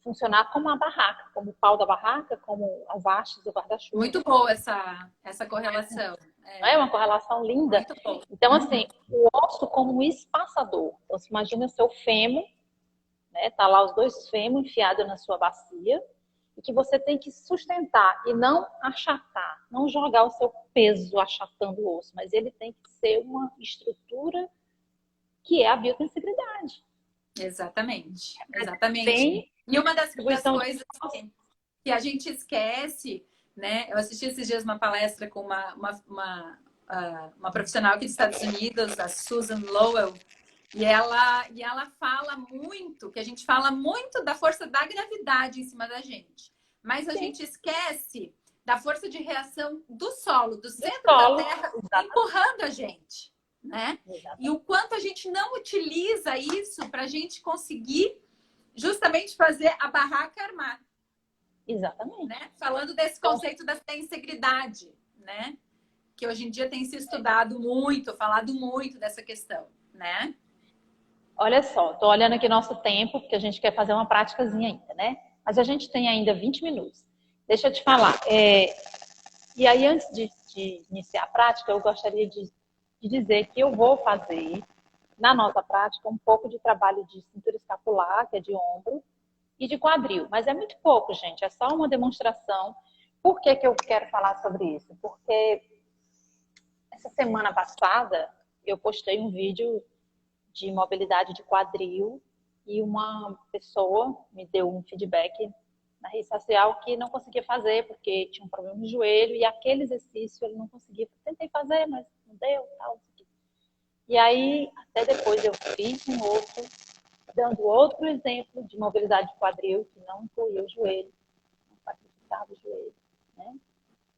funcionar como a barraca, como o pau da barraca, como as hastes do guarda-chuva. Muito boa essa correlação. Não é uma correlação linda? Muito bom. Então, assim, o osso como um espaçador. Então, você imagina o seu fêmur, né? Tá lá os dois fêmur enfiados na sua bacia, e que você tem que sustentar e não achatar, não jogar o seu peso achatando o osso, mas ele tem que ser uma estrutura que é a biotensegridade. Exatamente. E uma das coisas que a gente esquece, né? Eu assisti esses dias uma palestra com uma profissional aqui dos Estados Unidos, a Susan Lowell, e ela fala muito, que a gente fala muito da força da gravidade em cima da gente. Mas a gente esquece da força de reação do solo, do centro da Terra, empurrando a gente, né? E o quanto a gente não utiliza isso para a gente conseguir justamente fazer a barraca armar. Exatamente. Né? Falando desse conceito da integridade, né? Que hoje em dia tem se estudado muito, falado muito dessa questão, né? Olha só, tô olhando aqui nosso tempo, porque a gente quer fazer uma práticazinha ainda, né? Mas a gente tem ainda 20 minutos. Deixa eu te falar. E aí, antes de iniciar a prática, eu gostaria de dizer que eu vou fazer, na nossa prática, um pouco de trabalho de cintura escapular, que é de ombro, e de quadril. Mas é muito pouco, gente. É só uma demonstração. Por que eu quero falar sobre isso? Porque essa semana passada, eu postei um vídeo de mobilidade de quadril e uma pessoa me deu um feedback na rede social que não conseguia fazer porque tinha um problema no joelho e aquele exercício ele não conseguia. Tentei fazer, mas não deu, tal. E aí, até depois eu fiz um outro, dando outro exemplo de mobilidade de quadril que não incluía o joelho, não sacrificava o joelho, né?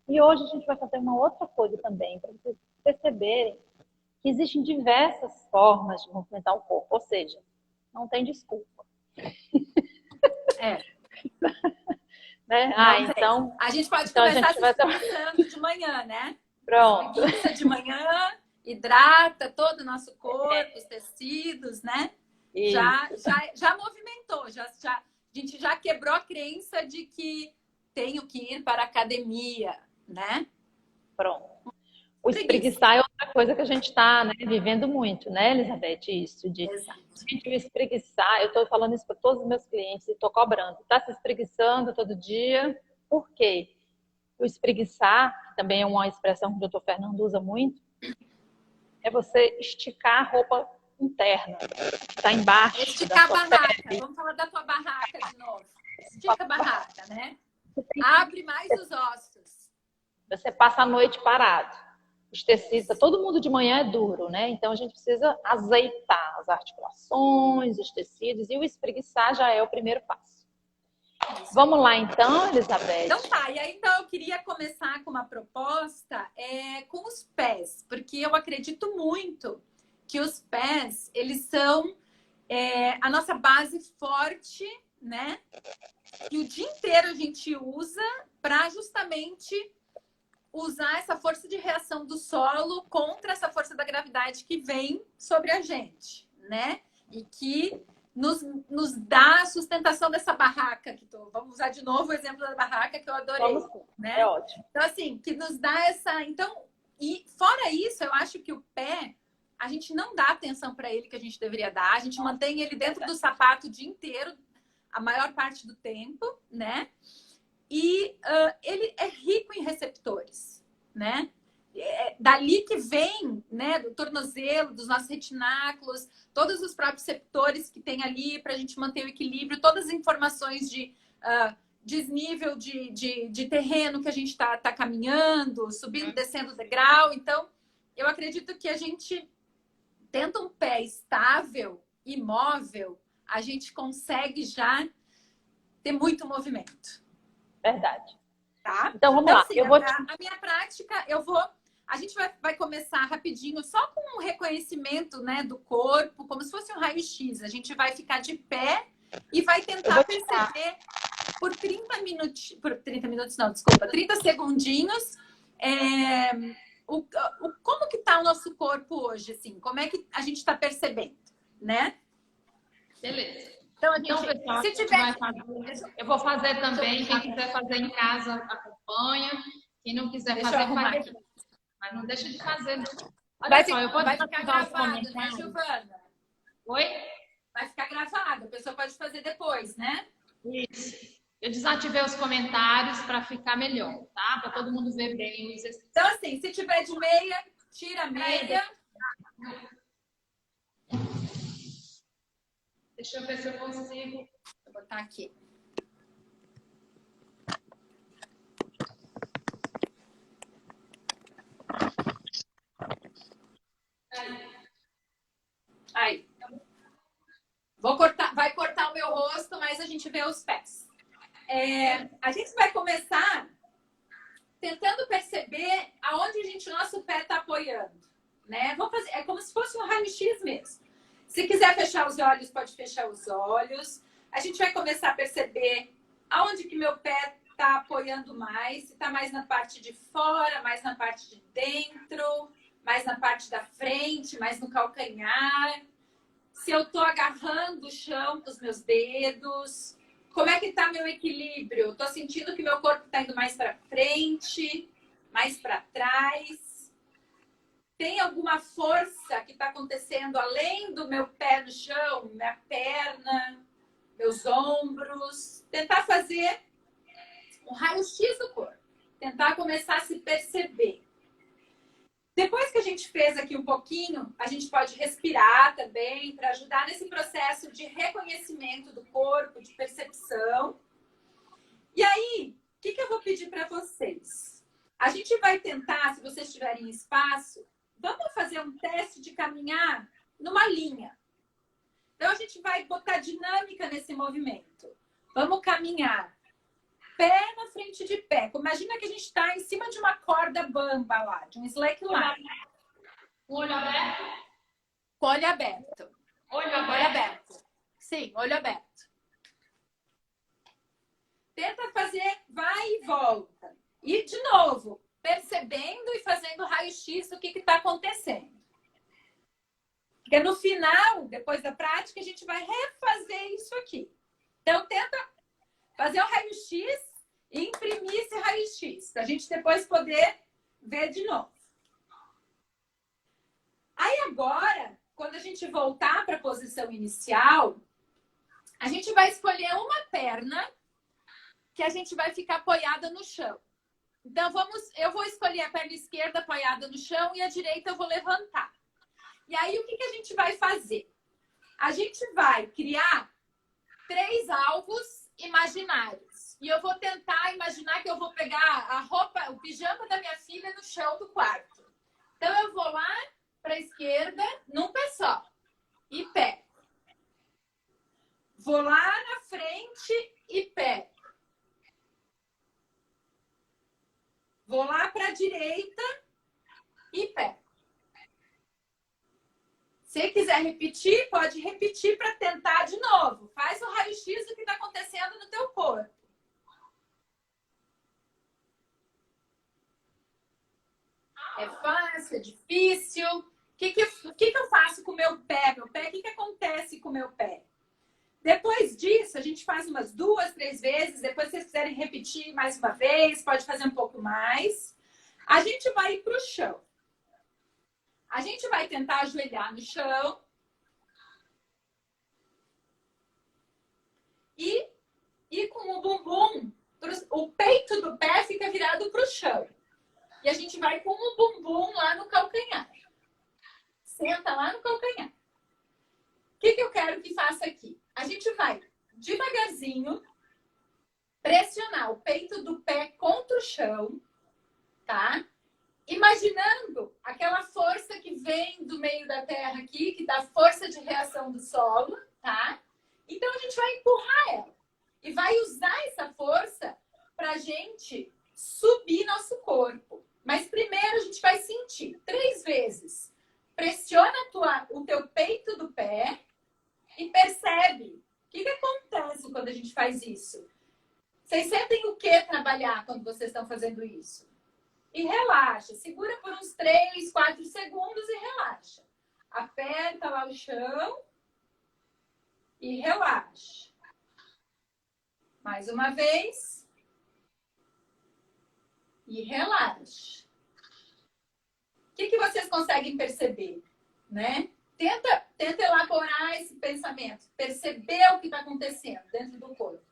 E hoje a gente vai fazer uma outra coisa também, para vocês perceberem que existem diversas formas de movimentar o corpo, ou seja, não tem desculpa. Né? Então a gente pode começar se espreguiçando de manhã, né? Pronto. Espreguiça de manhã, hidrata todo o nosso corpo, os tecidos, né? Já movimentou, a gente já quebrou a crença de que tenho que ir para a academia, né? Pronto. O espreguiçar é outra coisa que a gente está, né, vivendo muito, né, Elizabeth? Isso de gente, o espreguiçar. Eu estou falando isso para todos os meus clientes e estou cobrando. Está se espreguiçando todo dia? Por quê? O espreguiçar, que também é uma expressão que o doutor Fernando usa muito, é você esticar a roupa interna, que está embaixo. Esticar a barraca. Pele. Vamos falar da tua barraca de novo. Estica a barraca, né? Abre mais os ossos. Você passa a noite parado. Os tecidos, todo mundo de manhã é duro, né? Então a gente precisa azeitar as articulações, os tecidos, e o espreguiçar já é o primeiro passo. Vamos lá então, Elizabeth? Então tá, e aí então eu queria começar com uma proposta com os pés, porque eu acredito muito que os pés, eles são a nossa base forte, né? E o dia inteiro a gente usa para justamente usar essa força de reação do solo contra essa força da gravidade que vem sobre a gente, né? E que nos dá a sustentação dessa barraca. Vamos usar de novo o exemplo da barraca que eu adorei. Né? É ótimo. Então, assim, que nos dá essa... Então, e fora isso, eu acho que o pé, a gente não dá atenção para ele que a gente deveria dar. A gente mantém ele dentro do sapato o dia inteiro, a maior parte do tempo, né? E ele é rico em receptores, né? Dali que vem, né, do tornozelo, dos nossos retináculos, todos os proprioceptores que tem ali para a gente manter o equilíbrio, todas as informações de desnível de terreno que a gente está caminhando, subindo, descendo o degrau. Então, eu acredito que a gente, tendo um pé estável, imóvel, a gente consegue já ter muito movimento. Verdade. Tá? Então, vamos lá. Assim, a minha prática, a gente vai começar rapidinho, só com um reconhecimento, né, do corpo, como se fosse um raio-x. A gente vai ficar de pé e vai tentar perceber por 30 minutos, não, desculpa, 30 segundinhos, como que tá o nosso corpo hoje, assim, como é que a gente está percebendo, né? Beleza. Então, pessoal, se tiver... eu vou fazer também. Quem quiser fazer em casa, acompanha. Quem não quiser fazer, faz. Mas não deixa de fazer. Olha só, eu vou vai ficar gravado, né, Giovana? Oi? Vai ficar gravado. A pessoa pode fazer depois, né? Isso. Eu desativei os comentários para ficar melhor, tá? Para todo mundo ver bem os exercícios. Então, assim, se tiver de meia, tira a meia. Deixa eu ver se eu consigo. Vou botar aqui. Aí. Vai cortar o meu rosto, mas a gente vê os pés. A gente vai começar tentando perceber aonde nosso pé está apoiando, né? Vamos fazer, é como se fosse um raio-x mesmo. Se quiser fechar os olhos, pode fechar os olhos. A gente vai começar a perceber aonde que meu pé está apoiando mais. Se está mais na parte de fora, mais na parte de dentro, mais na parte da frente, mais no calcanhar. Se eu estou agarrando o chão com os meus dedos. Como é que está meu equilíbrio? Estou sentindo que meu corpo está indo mais para frente, mais para trás. Tem alguma força que está acontecendo além do meu pé no chão, minha perna, meus ombros? Tentar fazer um raio-x do corpo. Tentar começar a se perceber. Depois que a gente fez aqui um pouquinho, a gente pode respirar também para ajudar nesse processo de reconhecimento do corpo, de percepção. E aí, o que eu vou pedir para vocês? A gente vai tentar, se vocês tiverem espaço, vamos fazer um teste de caminhar numa linha. Então, a gente vai botar dinâmica nesse movimento. Vamos caminhar pé na frente de pé. Imagina que a gente está em cima de uma corda bamba lá, de um slackline. Olho aberto? Com olho aberto. Olho aberto. Sim, olho aberto. Tenta fazer vai e volta. E, de novo, percebendo e fazendo raio-x do que está acontecendo. Porque no final, depois da prática, a gente vai refazer isso aqui. Então, tenta fazer o raio-x e imprimir esse raio-x, para a gente depois poder ver de novo. Aí agora, quando a gente voltar para a posição inicial, a gente vai escolher uma perna que a gente vai ficar apoiada no chão. Então, eu vou escolher a perna esquerda apoiada no chão e a direita eu vou levantar. E aí, o que a gente vai fazer? A gente vai criar 3 alvos imaginários. E eu vou tentar imaginar que eu vou pegar a roupa, o pijama da minha filha no chão do quarto. Então, eu vou lá para a esquerda, num pé só. E pé. Vou lá na frente e pé. Vou lá para a direita e pé. Se quiser repetir, pode repetir para tentar de novo. Faz o raio-x do que está acontecendo no teu corpo. É fácil, é difícil? O que eu faço com o meu pé? Meu pé, o que acontece com o meu pé? Depois disso, a gente faz umas 2, 3 vezes. Depois, se vocês quiserem repetir mais uma vez, pode fazer um pouco mais. A gente vai ir para o chão. A gente vai tentar ajoelhar no chão. E com o bumbum, o peito do pé fica virado para o chão. E a gente vai com o bumbum lá no calcanhar. Senta lá no calcanhar. O que eu quero que faça aqui? A gente vai devagarzinho pressionar o peito do pé contra o chão, tá? Imaginando aquela força que vem do meio da terra aqui, que dá força de reação do solo, tá? Então a gente vai empurrar ela e vai usar essa força pra gente subir nosso corpo. Mas primeiro a gente vai sentir 3 vezes. Pressiona o teu peito do pé e percebe o que acontece quando a gente faz isso. Vocês sentem o que trabalhar quando vocês estão fazendo isso? E relaxa. Segura por uns 3, 4 segundos e relaxa. Aperta lá o chão e relaxa. Mais uma vez. E relaxa. O que vocês conseguem perceber, né? Tenta elaborar esse pensamento. Perceber o que está acontecendo dentro do corpo.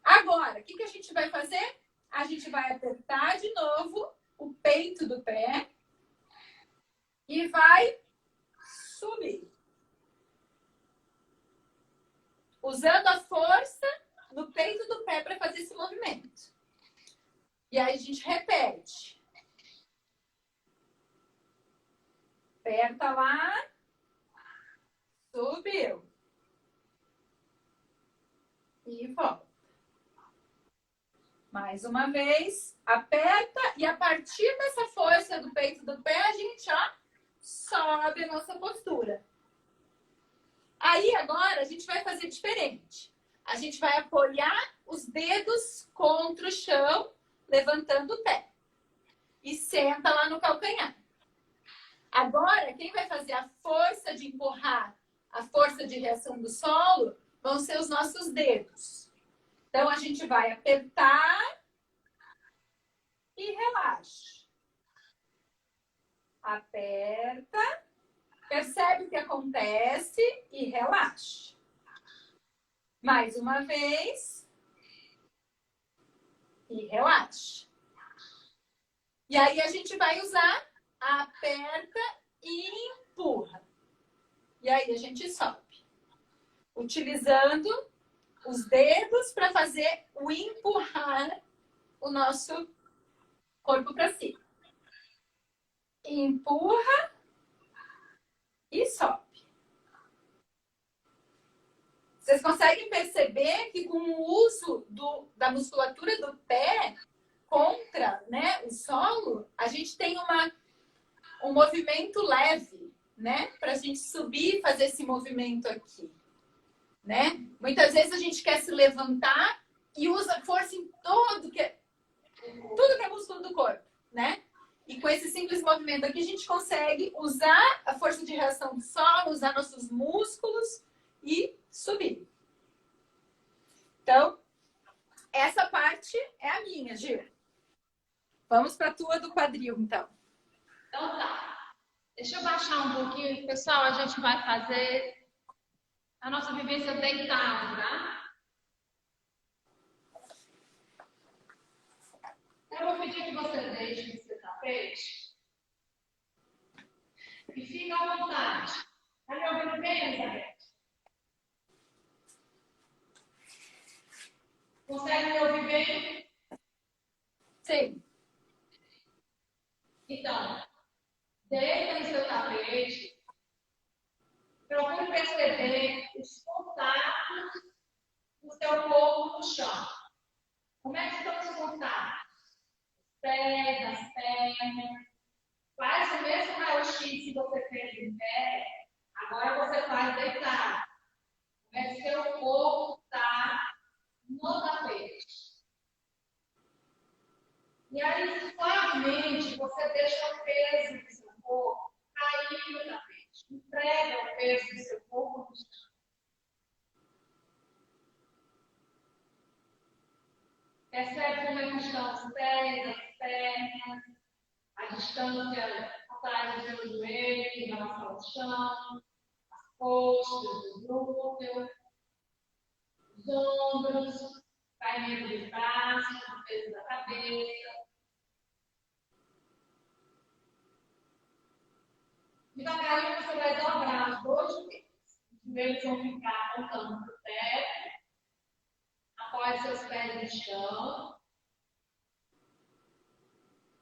Agora, o que a gente vai fazer? A gente vai apertar de novo o peito do pé e vai subir. Usando a força no peito do pé para fazer esse movimento. E aí a gente repete. Aperta lá. Subiu. E volta. Mais uma vez. Aperta. E a partir dessa força do peito do pé, a gente, ó, sobe a nossa postura. Aí, agora, a gente vai fazer diferente. A gente vai apoiar os dedos contra o chão, levantando o pé. E senta lá no calcanhar. Agora, quem vai fazer a força de empurrar, a força de reação do solo, vão ser os nossos dedos. Então, a gente vai apertar e relaxa. Aperta, percebe o que acontece e relaxa. Mais uma vez. E relaxa. E aí, a gente vai usar aperta e empurra. E aí a gente sobe. Utilizando os dedos para fazer o empurrar o nosso corpo para cima. Empurra e sobe. Vocês conseguem perceber que com o uso da musculatura do pé contra, né, o solo, a gente tem um movimento leve, né? Para a gente subir e fazer esse movimento aqui, né? Muitas vezes a gente quer se levantar e usa força em tudo que é músculo do corpo, né? E com esse simples movimento aqui a gente consegue usar a força de reação do solo, usar nossos músculos e subir. Então, essa parte é a minha, Gil. Vamos para a tua do quadril, então. Então tá. Deixa eu baixar um pouquinho. Pessoal, a gente vai fazer a nossa vivência deitado, tá? Eu vou pedir que você deixe no seu tapete. E fica à vontade. Tá me ouvindo bem, Elizabeth? Consegue me ouvir bem? Sim. Então, deita no seu tapete. Procure perceber os contatos do seu corpo no chão. Como é que estão os contatos? Os pés, as pernas. Faz o mesmo raio-x que você fez em pé. Agora você faz deitado. Como é que seu corpo está no tapete. E aí, suavemente, você deixa o peso do seu corpo cair no tapete. Entrega o peso do seu corpo no chão. Percebe como é que estão os pés, as pernas, a distância atrás do seu joelho em relação ao chão, as coxas, o glúteo, os ombros, caimento dos braços, o peso da cabeça. Devagarinho você vai dobrar os dois joelhos. Os joelhos vão ficar apontando para o teto. Apoie seus pés no chão.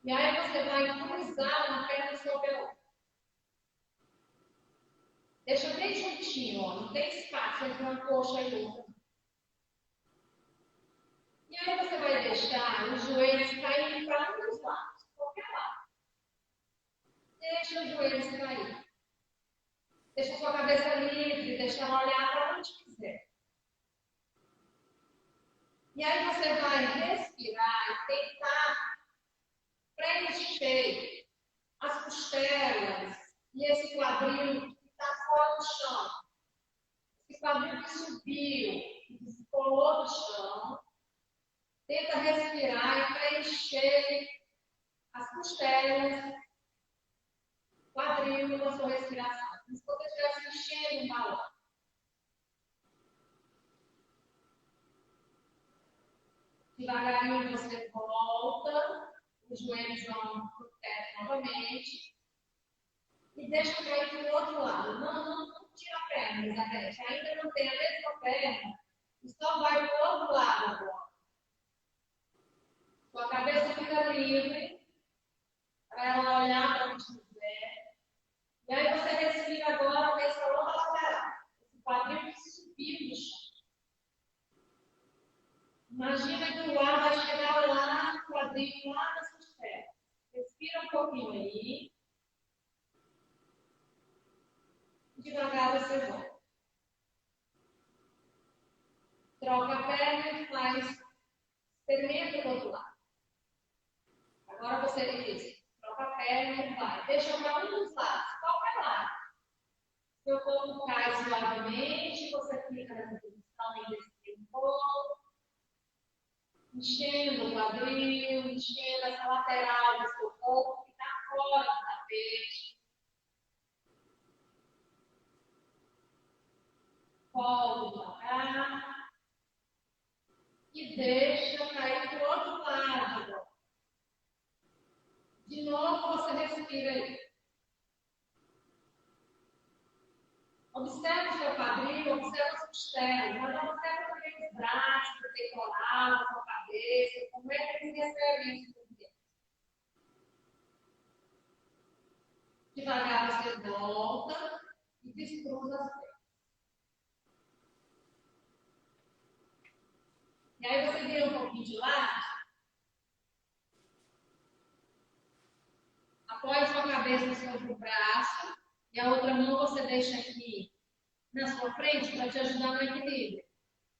E aí você vai cruzar uma perna sobre a outra. Deixa bem juntinho, ó. Não tem espaço entre uma coxa e outra. E aí você vai deixar os joelhos caírem para um dos lados, qualquer lado. Deixa os joelhos cair. Deixa a sua cabeça livre, deixa ela olhar para onde quiser. E aí você vai respirar e tentar preencher as costelas e esse quadril que está fora do chão. Esse quadril que subiu e que se colou do chão. Tenta respirar e preencher as costelas, quadril com a sua respiração. Como se você estivesse enchendo um balão. Devagarinho você volta, os joelhos vão para o teto novamente. E deixa cair para o outro lado. Não tira a perna, Elizabeth. Ainda não tem a mesma perna. E só vai para o outro lado agora. Sua cabeça fica livre. Para ela olhar para onde quiser. E aí você respira agora com essa lomba lateral. Esse quadril que subiu no chão. Imagina que o ar vai chegar lá no quadril, lá nas costelas. Respira um pouquinho aí. Devagar você volta. Troca a perna e faz. Experimenta do outro lado. Agora você diz. Troca a perna e vai. Deixa para um dos lados. Qualquer lado. Seu corpo cai suavemente. Você fica nessa posição e respira um pouco. Enchendo o quadril, enchendo essa lateral do seu corpo que está fora do tapete. Volta devagar. E deixa cair para o outro lado. De novo você respira aí. Observe o seu quadril, observe as costelas, mas observe também os braços, o peitoral, a sua cabeça, como é que eles recebem isso por dentro. Devagar você volta e descruza as pernas. E aí você vira um pouquinho de lado. Apoie sua cabeça sobre o braço e a outra mão você deixa aqui na sua frente para te ajudar no equilíbrio.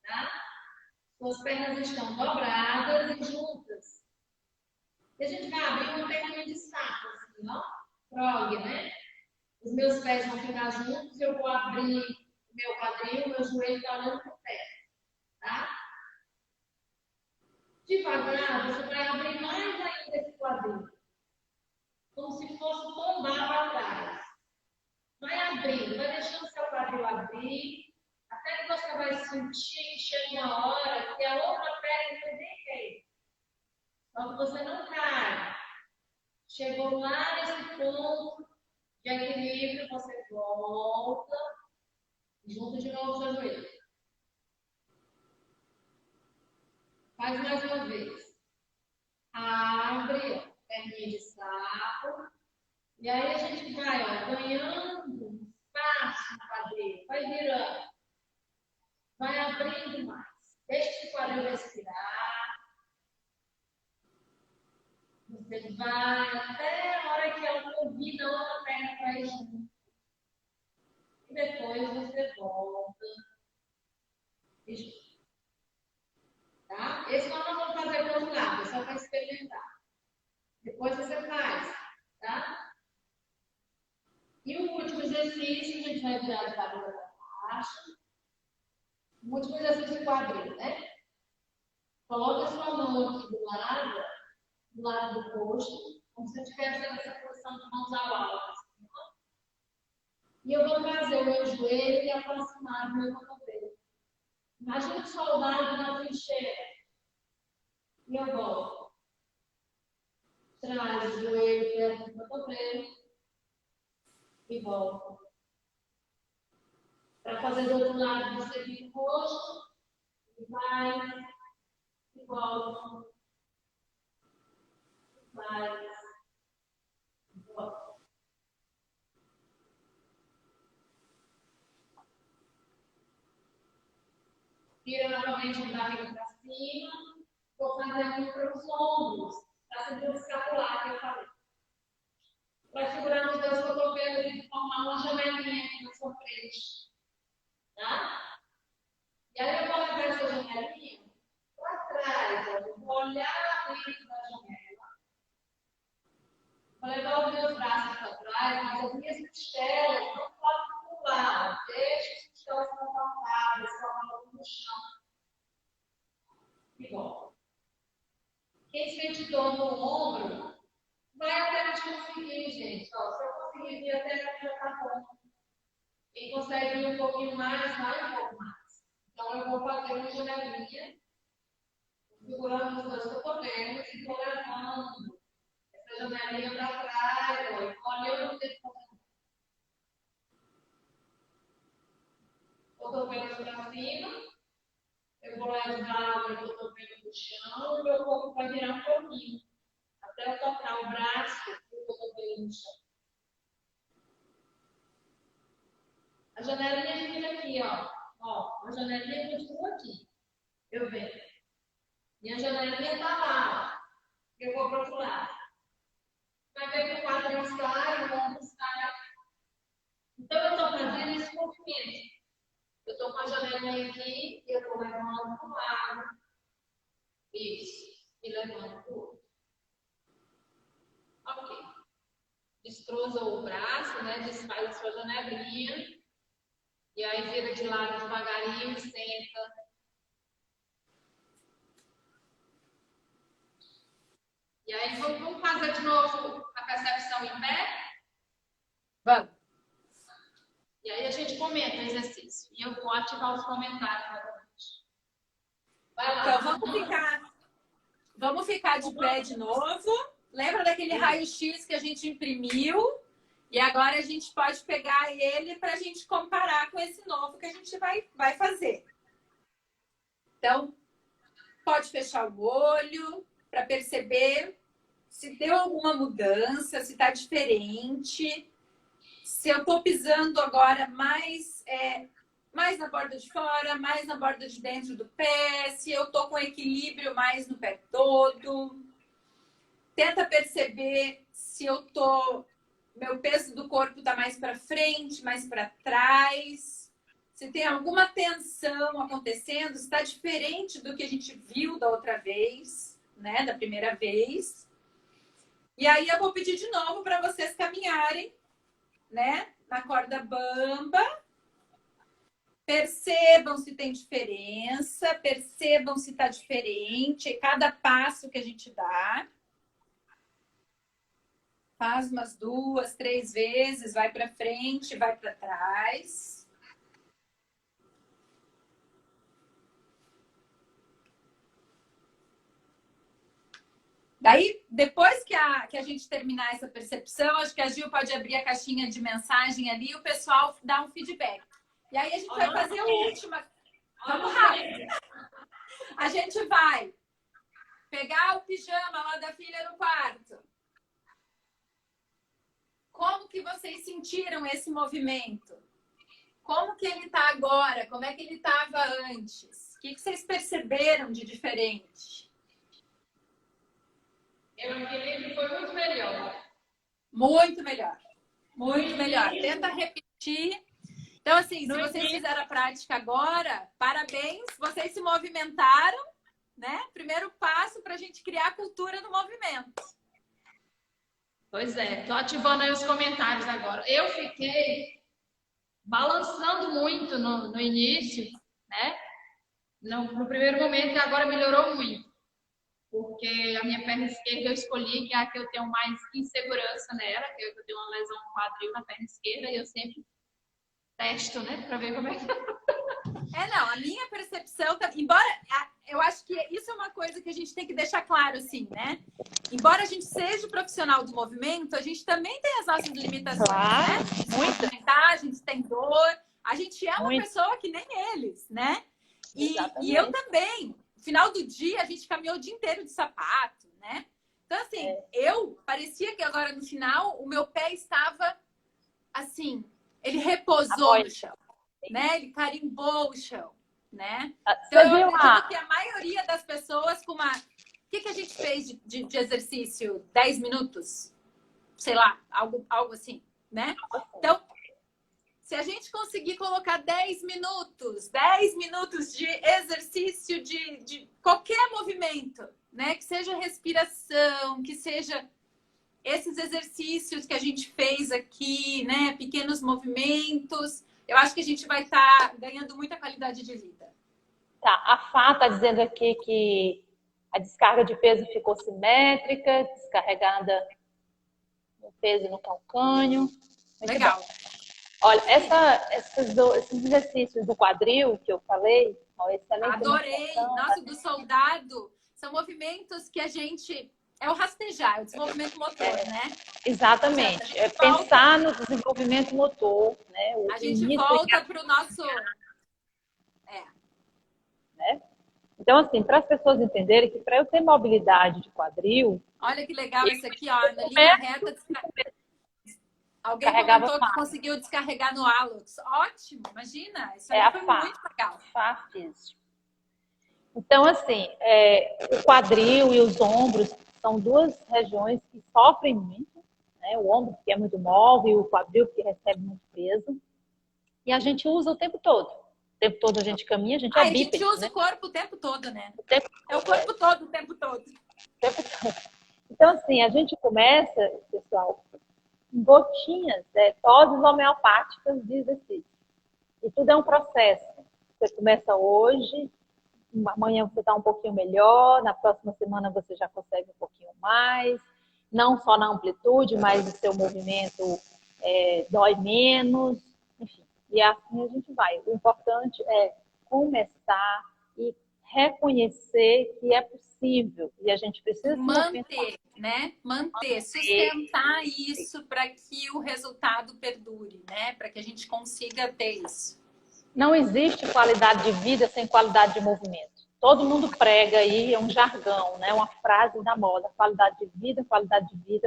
Tá? Suas pernas estão dobradas e juntas. E a gente vai abrir uma perninha de saco, assim, ó. Frog, né? Os meus pés vão ficar juntos e eu vou abrir o meu quadril, o meu joelho está olhando para o pé. Tá? Devagar, você vai abrir mais ainda esse quadril. Como se fosse tombar para trás. Vai abrindo, vai deixando o seu quadril abrir, até que você vai sentir que chega uma hora que a outra perna também quer. Só que você não cai. Chegou lá nesse ponto de equilíbrio, você volta e junta de novo o seu joelho. Faz mais uma vez. Abre, ó, perninha de sapo. E aí a gente vai, ó, ganhando espaço no quadril. Vai virando. Vai abrindo mais. Deixa esse quadril respirar. Você vai até a hora que ela convida a outra perna para ir junto. E depois você volta. Tá? Esse nós não vamos fazer para outro lado, é só para experimentar. Depois você faz, tá? E o último exercício, a gente vai virar de barriga para baixo. O último exercício de quadril, né? Coloca a sua mão aqui do lado do rosto, como se estivesse nessa posição de mãos ao alto. Assim, ó. E eu vou trazer o meu joelho e aproximar do meu cotovelo. Imagina um soldado na trincheira. E eu volto. Traz o joelho perto do cotovelo e volto. Para fazer do outro lado, você vira o rosto e vai e volta. Vai e volta. Vira novamente de barriga para cima. Vou fazer aqui para os ombros, para segurar o escapular que eu falei. Para segurar nos dois cotovelos e formar uma janelinha aqui na sua frente. Tá? E aí eu vou levar essa janelinha para trás. Eu vou olhar dentro da janela. Vou levar os meus braços para trás, mas as minhas costelas não podem pular. Deixa as costelas confortáveis, com a mão no chão. E volta. Quem sente dor no ombro, vai até onde conseguir, gente. Ó, se eu conseguir vir até aqui, já tá bom. Quem consegue ir um pouquinho mais, vai um pouco mais. Então, eu vou fazer uma janelinha, segurando os dois cotovelos e vou levando essa janelinha para trás. Olha, eu não sei como. Cotovelos para cima. Eu vou levar o meu cotovelo no chão e meu corpo vai virar um pouquinho. Até eu tocar o braço e o cotovelo no chão. A janelinha fica aqui, ó. A janelinha continua aqui. Eu venho. E a janelinha está lá, ó. Eu vou para o outro lado. Vai ver que o quadril sai, o ombro sai. Então, eu estou fazendo esse movimento. Eu estou com a janelinha aqui e eu vou levando para o lado. Isso. E levando para o outro. Ok. Destroza o braço, né? Desfaz a sua janelinha. E aí vira de lado devagarinho, senta. E aí vamos fazer de novo a percepção em pé? Vamos. E aí a gente comenta o exercício. E eu vou ativar os comentários novamente. Vai lá. Então vamos ficar de pé de novo. Lembra daquele raio-x que a gente imprimiu? E agora a gente pode pegar ele para a gente comparar com esse novo que a gente vai fazer. Então, pode fechar o olho para perceber se deu alguma mudança, se está diferente. Se eu estou pisando agora mais na borda de fora, mais na borda de dentro do pé, se eu estou com equilíbrio mais no pé todo. Tenta perceber se meu peso do corpo está mais para frente, mais para trás. Se tem alguma tensão acontecendo, se está diferente do que a gente viu da outra vez, né? Da primeira vez. E aí eu vou pedir de novo para vocês caminharem, né? Na corda bamba. Percebam se tem diferença, percebam se está diferente cada passo que a gente dá. Faz umas 2, 3 vezes, vai para frente, vai para trás. Daí, depois que a gente terminar essa percepção, acho que a Gil pode abrir a caixinha de mensagem ali e o pessoal dá um feedback. E aí a gente vai fazer a última. Vamos rápido. A gente vai pegar o pijama lá da filha no quarto. Como que vocês sentiram esse movimento? Como que ele está agora? Como é que ele estava antes? O que vocês perceberam de diferente? Eu equilíbrio foi muito melhor. Muito melhor. Muito melhor. Tenta repetir. Então, assim, se No vocês início, fizeram a prática agora, parabéns, vocês se movimentaram, né? Primeiro passo para a gente criar a cultura do movimento. pois é, tô ativando aí os comentários agora. Eu fiquei balançando muito no início, né? No primeiro momento, e agora melhorou muito. Porque a minha perna esquerda eu escolhi, que é a que eu tenho mais insegurança nela, que eu tenho uma lesão no quadril na perna esquerda, e eu sempre testo, né, para ver como é que Não, a minha percepção, embora eu acho que isso é uma coisa que a gente tem que deixar claro, assim, né? Embora a gente seja profissional do movimento, a gente também tem as nossas limitações, Claro, né? Se movimentar, a gente tem dor, a gente é uma muito. pessoa que nem eles, né? E Exatamente. eu também. No final do dia, a gente caminhou o dia inteiro de sapato, né? Então, assim, parecia que agora no final, o meu pé estava, assim, ele repousou no chão, né? Ele carimbou o chão, né? Então, eu acredito que a maioria das pessoas com uma... O que a gente fez de exercício? 10 minutos? Sei lá, algo assim, né? Então, se a gente conseguir colocar 10 minutos de exercício de qualquer movimento, né? Que seja respiração, que seja esses exercícios que a gente fez aqui, né? Pequenos movimentos, eu acho que a gente vai estar ganhando muita qualidade de vida. Tá, a Fá está dizendo aqui que a descarga de peso ficou simétrica, descarregada no peso e no calcânio. Muito Legal. bom. Olha, esses exercícios do quadril que eu falei, excelente. Adorei! Nossa, do soldado, são movimentos que a gente... É o rastejar, é o desenvolvimento motor, né? Exatamente. É pensar no desenvolvimento motor, né? A gente volta para o nosso... Né? Então, assim, para as pessoas entenderem que para eu ter mobilidade de quadril... Olha que legal isso aqui, ó, na linha reta. Alguém comentou que conseguiu descarregar no hálux. Ótimo, imagina. Isso aí foi muito legal. Então, assim, o quadril e os ombros são duas regiões que sofrem muito, né? O ombro que é muito móvel e o quadril que recebe muito peso. E a gente usa o tempo todo. O tempo todo a gente caminha, a gente é bípede. A gente usa, né? O corpo o tempo todo, né? É o corpo todo, o tempo todo. Então, assim, a gente começa, pessoal, em gotinhas, doses homeopáticas de exercício. E tudo é um processo. Você começa hoje, amanhã você está um pouquinho melhor, na próxima semana você já consegue um pouquinho mais, não só na amplitude, mas o seu movimento dói menos, enfim. E assim a gente vai. O importante é começar e reconhecer que é possível. E a gente precisa manter, né? Manter, sustentar isso para que o resultado perdure, né? Para que a gente consiga ter isso. Não existe qualidade de vida sem qualidade de movimento. Todo mundo prega aí, é um jargão, né? Uma frase da moda, qualidade de vida,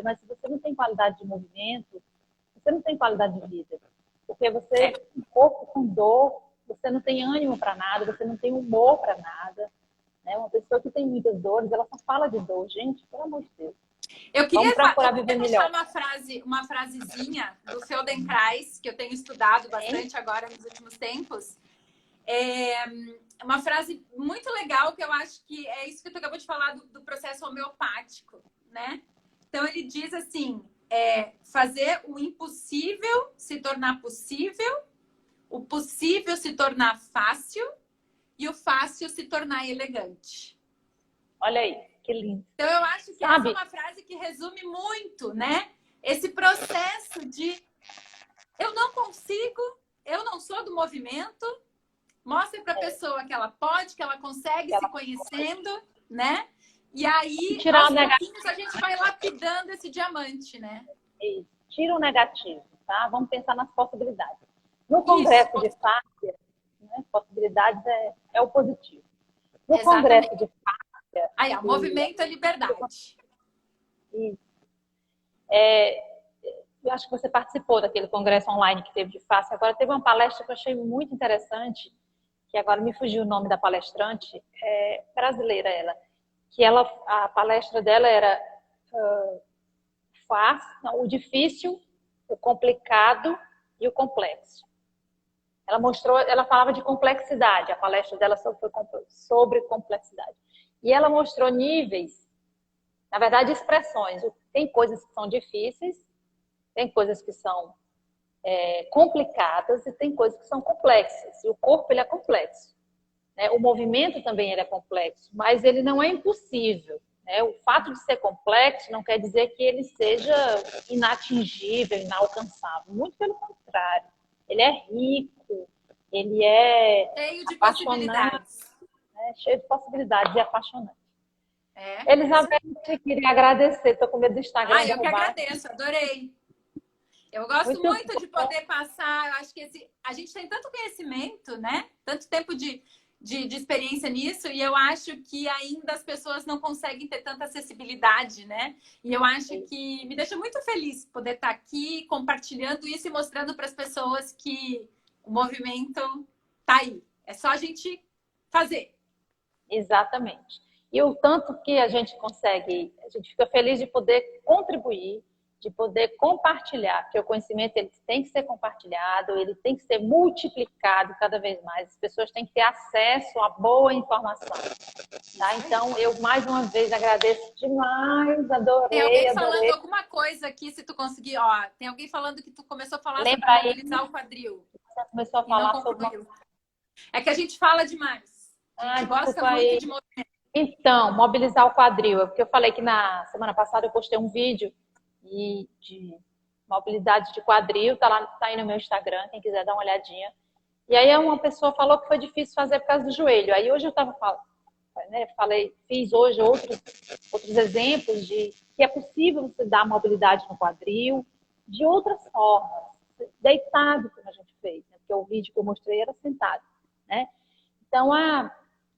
mas se você não tem qualidade de movimento, você não tem qualidade de vida. Porque você, um corpo com dor, você não tem ânimo para nada, você não tem humor para nada. Né? Uma pessoa que tem muitas dores, ela só fala de dor. Gente, pelo amor de Deus. Eu queria deixar uma frasezinha do Feldenkrais, que eu tenho estudado bastante agora nos últimos tempos. Uma frase muito legal, que eu acho que é isso que tu acabou de falar do processo homeopático, né? Então, ele diz assim, fazer o impossível se tornar possível, o possível se tornar fácil e o fácil se tornar elegante. Olha aí, que lindo. Então, eu acho que essa é uma frase que resume muito, né? Esse processo de eu não consigo, eu não sou do movimento, mostra para a pessoa que ela pode, que ela consegue, se conhecendo, né? E aí, aos pouquinhos, a gente vai lapidando esse diamante, né? Isso. Tira o negativo, tá? Vamos pensar nas possibilidades. No congresso de fáscia, né, possibilidades é o positivo. No congresso de fáscia... Aí, o movimento é liberdade. Isso. Eu acho que você participou daquele congresso online que teve de fáscia. Agora, teve uma palestra que eu achei muito interessante, que agora me fugiu o nome da palestrante, brasileira ela, que a palestra dela era o difícil, o complicado e o complexo. ela falava de complexidade, a palestra dela sobre complexidade. E ela mostrou níveis, na verdade, expressões. Tem coisas que são difíceis, tem coisas que são complicadas e tem coisas que são complexas. E o corpo, ele é complexo. Né? O movimento também ele é complexo, mas ele não é impossível. Né? O fato de ser complexo não quer dizer que ele seja inatingível, inalcançável. Muito pelo contrário. Ele é rico, ele é cheio de apaixonante, possibilidades. né? Cheio de possibilidades e apaixonante. É, Elizabeth, queria agradecer. Estou com medo do Instagram eu que derrubar. agradeço, adorei. Eu gosto muito de poder passar. Eu acho que a gente tem tanto conhecimento, né? Tanto tempo de experiência nisso, e eu acho que ainda as pessoas não conseguem ter tanta acessibilidade, né? E eu acho que me deixa muito feliz poder estar aqui compartilhando isso e mostrando para as pessoas que o movimento tá aí. É só a gente fazer. Exatamente. E o tanto que a gente consegue, a gente fica feliz de poder contribuir, de poder compartilhar, porque o conhecimento ele tem que ser compartilhado, ele tem que ser multiplicado cada vez mais. As pessoas têm que ter acesso a boa informação. Tá? Então, eu mais uma vez agradeço demais, adorei. Tem alguém falando alguma coisa aqui, se tu conseguir, ó, tem alguém falando que tu começou a falar sobre mobilizar o quadril. Você começou a falar sobre... É que a gente fala demais. A gente gosta muito de movimento. Então, mobilizar o quadril, porque eu falei que na semana passada eu postei um vídeo de mobilidade de quadril, tá aí no meu Instagram, quem quiser dar uma olhadinha. E aí uma pessoa falou que foi difícil fazer por causa do joelho. Aí hoje eu tava falando, né, fiz hoje outros exemplos de que é possível você dar mobilidade no quadril de outras formas, deitado, como a gente fez, né? Porque o vídeo que eu mostrei era sentado, né? Então,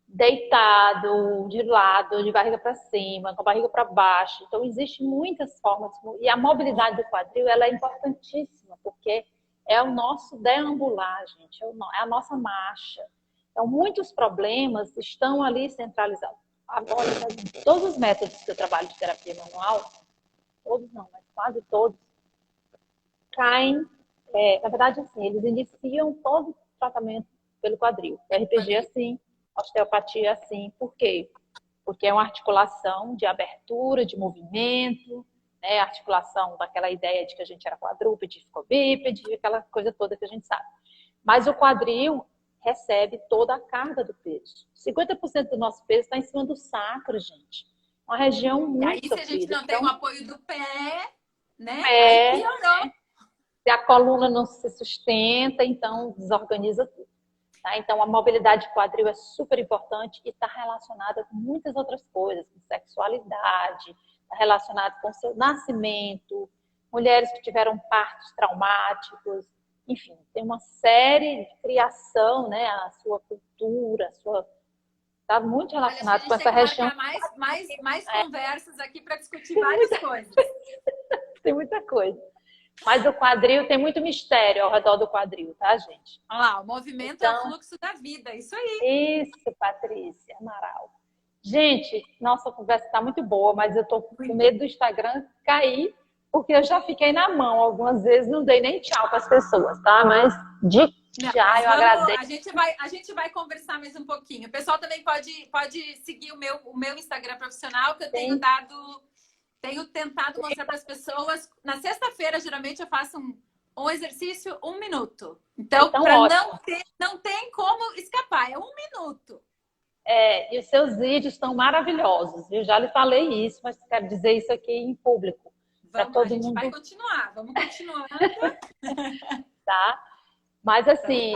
deitado, de lado, de barriga para cima, com a barriga para baixo. Então, existem muitas formas. E a mobilidade do quadril ela é importantíssima, porque é o nosso deambular, gente. É a nossa marcha. Então, muitos problemas estão ali centralizados. Agora, todos os métodos que eu trabalho de terapia manual, todos não, mas quase todos, caem... na verdade, assim, eles iniciam todo o tratamento pelo quadril. O RPG, assim... Osteopatia assim, por quê? Porque é uma articulação de abertura, de movimento, né? Articulação daquela ideia de que a gente era quadrúpede, ficou bípede, aquela coisa toda que a gente sabe. Mas o quadril recebe toda a carga do peso. 50% do nosso peso está em cima do sacro, gente. Uma região muito sofrida. E aí, se a gente não tem o apoio do pé, né? Aí piorou. Se a coluna não se sustenta, então desorganiza tudo. Tá? Então, a mobilidade de quadril é super importante e está relacionada com muitas outras coisas, com sexualidade, está relacionado com o seu nascimento, mulheres que tiveram partos traumáticos, enfim, tem uma série de criação, né? A sua cultura, está muito relacionado com essa região. Mais conversas aqui para discutir várias coisas. Tem muita coisa. Mas o quadril tem muito mistério ao redor do quadril, tá, gente? Olha lá, o movimento é o fluxo da vida, isso aí. Isso, Patrícia Amaral. Gente, nossa conversa está muito boa, mas eu tô com medo do Instagram cair, porque eu já fiquei na mão algumas vezes, não dei nem tchau para as pessoas, tá? Mas eu agradeço. A gente vai conversar mais um pouquinho. O pessoal também pode seguir o meu Instagram profissional, que eu tenho tentado mostrar para as pessoas. Na sexta-feira, geralmente, eu faço um exercício 1 minuto. Então não tem como escapar. É 1 minuto. E os seus vídeos estão maravilhosos. Eu já lhe falei isso, mas quero dizer isso aqui em público. A gente vai continuar. Vamos continuar. Tá? Mas, assim,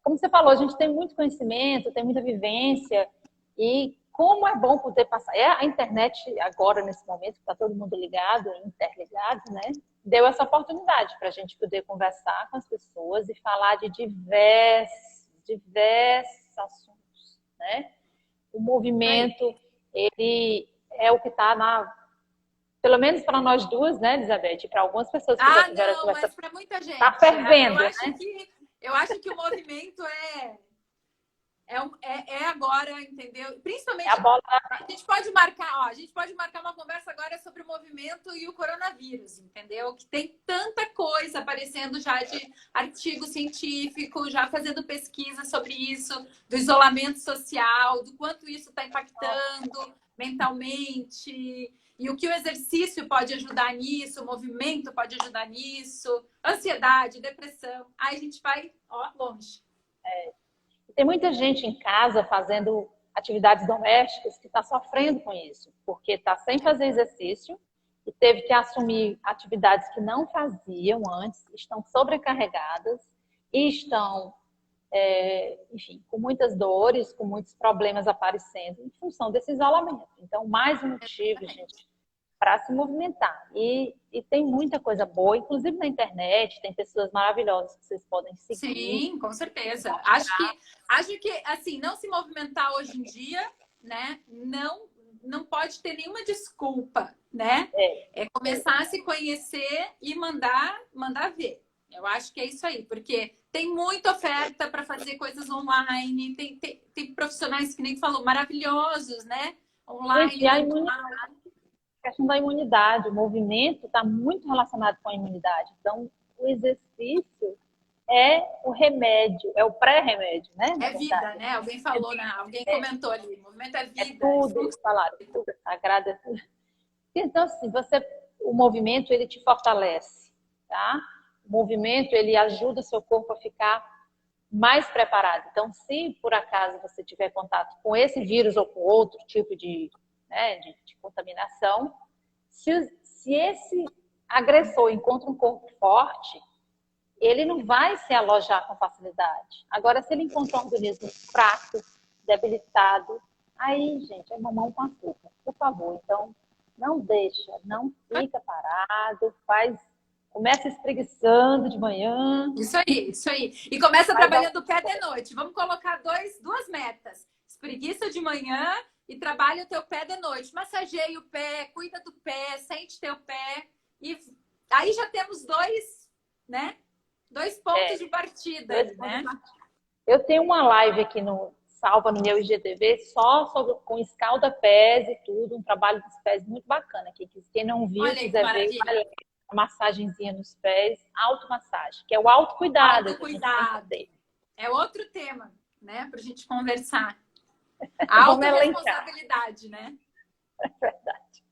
como você falou, a gente tem muito conhecimento, tem muita vivência e como é bom poder passar. A internet agora, nesse momento, que está todo mundo ligado, interligado, né? Deu essa oportunidade para a gente poder conversar com as pessoas e falar de diversos assuntos, né? O movimento, ele é o que está pelo menos para nós duas, né, Elizabeth? E para algumas pessoas que já tiveram conversa. Mas para muita gente. Está fervendo, eu acho que o movimento É agora, entendeu? Principalmente, A bola. a gente pode marcar uma conversa agora sobre o movimento e o coronavírus, entendeu? Que tem tanta coisa aparecendo já de artigo científico, já fazendo pesquisa sobre isso, do isolamento social, do quanto isso está impactando mentalmente, e o que o exercício pode ajudar nisso, o movimento pode ajudar nisso, ansiedade, depressão. Aí a gente vai, ó, longe. Tem muita gente em casa fazendo atividades domésticas que está sofrendo com isso, porque está sem fazer exercício e teve que assumir atividades que não faziam antes, estão sobrecarregadas e estão, enfim, com muitas dores, com muitos problemas aparecendo em função desse isolamento. Então, mais um motivo, gente, para se movimentar. E tem muita coisa boa, inclusive na internet, tem pessoas maravilhosas que vocês podem seguir. Sim, com certeza. Acho que assim, não se movimentar hoje em dia, né? Não pode ter nenhuma desculpa, né? É começar a se conhecer e mandar ver. Eu acho que é isso aí, porque tem muita oferta para fazer coisas online, tem profissionais que nem falou, maravilhosos, né? Online. Gente, a questão da imunidade, o movimento está muito relacionado com a imunidade. Então, o exercício é o remédio, é o pré-remédio, né? É vida, né? Alguém falou, né? Alguém comentou ali, o movimento é vida. É tudo, eles falaram, tudo é sagrado, é tudo. Então, assim, o movimento, ele te fortalece, tá? O movimento, ele ajuda o seu corpo a ficar mais preparado. Então, se por acaso você tiver contato com esse vírus ou com outro tipo de contaminação, se esse agressor encontra um corpo forte, ele não vai se alojar com facilidade. Agora, se ele encontrar um organismo fraco, debilitado, aí, gente, é mamão com açúcar, por favor. Então, não deixa, não fica parado, começa espreguiçando de manhã. Isso aí. E começa trabalhando o pé de noite. Vamos colocar duas metas. Espreguiça de manhã e trabalha o teu pé de noite. Massageia o pé, cuida do pé, sente teu pé. E aí já temos dois pontos de partida. Né? Eu tenho uma live aqui salva no meu IGTV só com escalda-pés e tudo, um trabalho dos pés muito bacana. Quem não viu, quiser ver, uma massagenzinha nos pés, automassagem, que é o autocuidado. Autocuidado. É outro tema, né, pra gente conversar. A autorresponsabilidade, né? É verdade.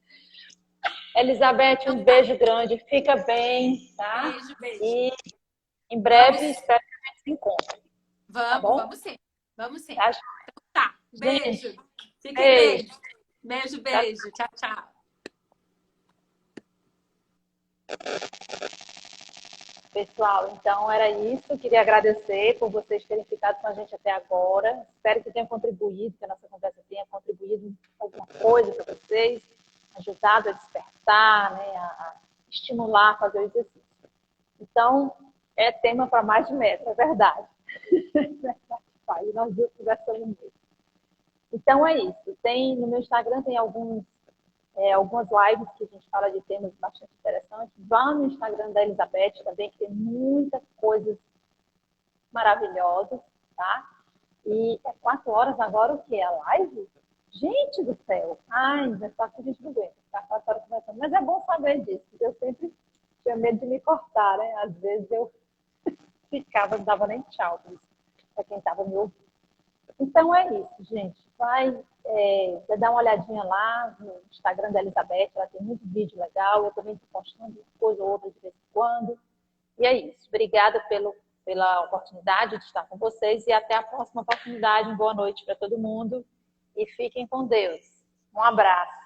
Elizabeth, um beijo grande, fica bem, tá? Beijo. E em breve espero que a gente se encontre. Vamos sim. Tá. Beijo. Fiquem bem. Beijo. Tchau. Pessoal, então era isso. Queria agradecer por vocês terem ficado com a gente até agora. Espero que tenha contribuído, que a nossa conversa tenha contribuído com alguma coisa para vocês, ajudado a despertar, né, a estimular a fazer o exercício. Então, é tema para mais de metro, é verdade. E nós duas conversamos mesmo. Então é isso. No meu Instagram tem algumas lives que a gente fala de temas bastante interessantes. Vá no Instagram da Elizabeth também, que tem muitas coisas maravilhosas, tá? E é 4 horas agora o quê? A live? Gente do céu! Ai, mas só que a gente não aguenta ficar 4 horas conversando. Mas é bom saber disso, porque eu sempre tinha medo de me cortar, né? Às vezes eu ficava, não dava nem tchau para quem estava me ouvindo. Então é isso, gente. Vai dar uma olhadinha lá no Instagram da Elizabeth, ela tem muito vídeo legal, eu também estou postando coisa ou outra de vez em quando. E é isso. Obrigada pela oportunidade de estar com vocês e até a próxima oportunidade. Boa noite para todo mundo e fiquem com Deus. Um abraço.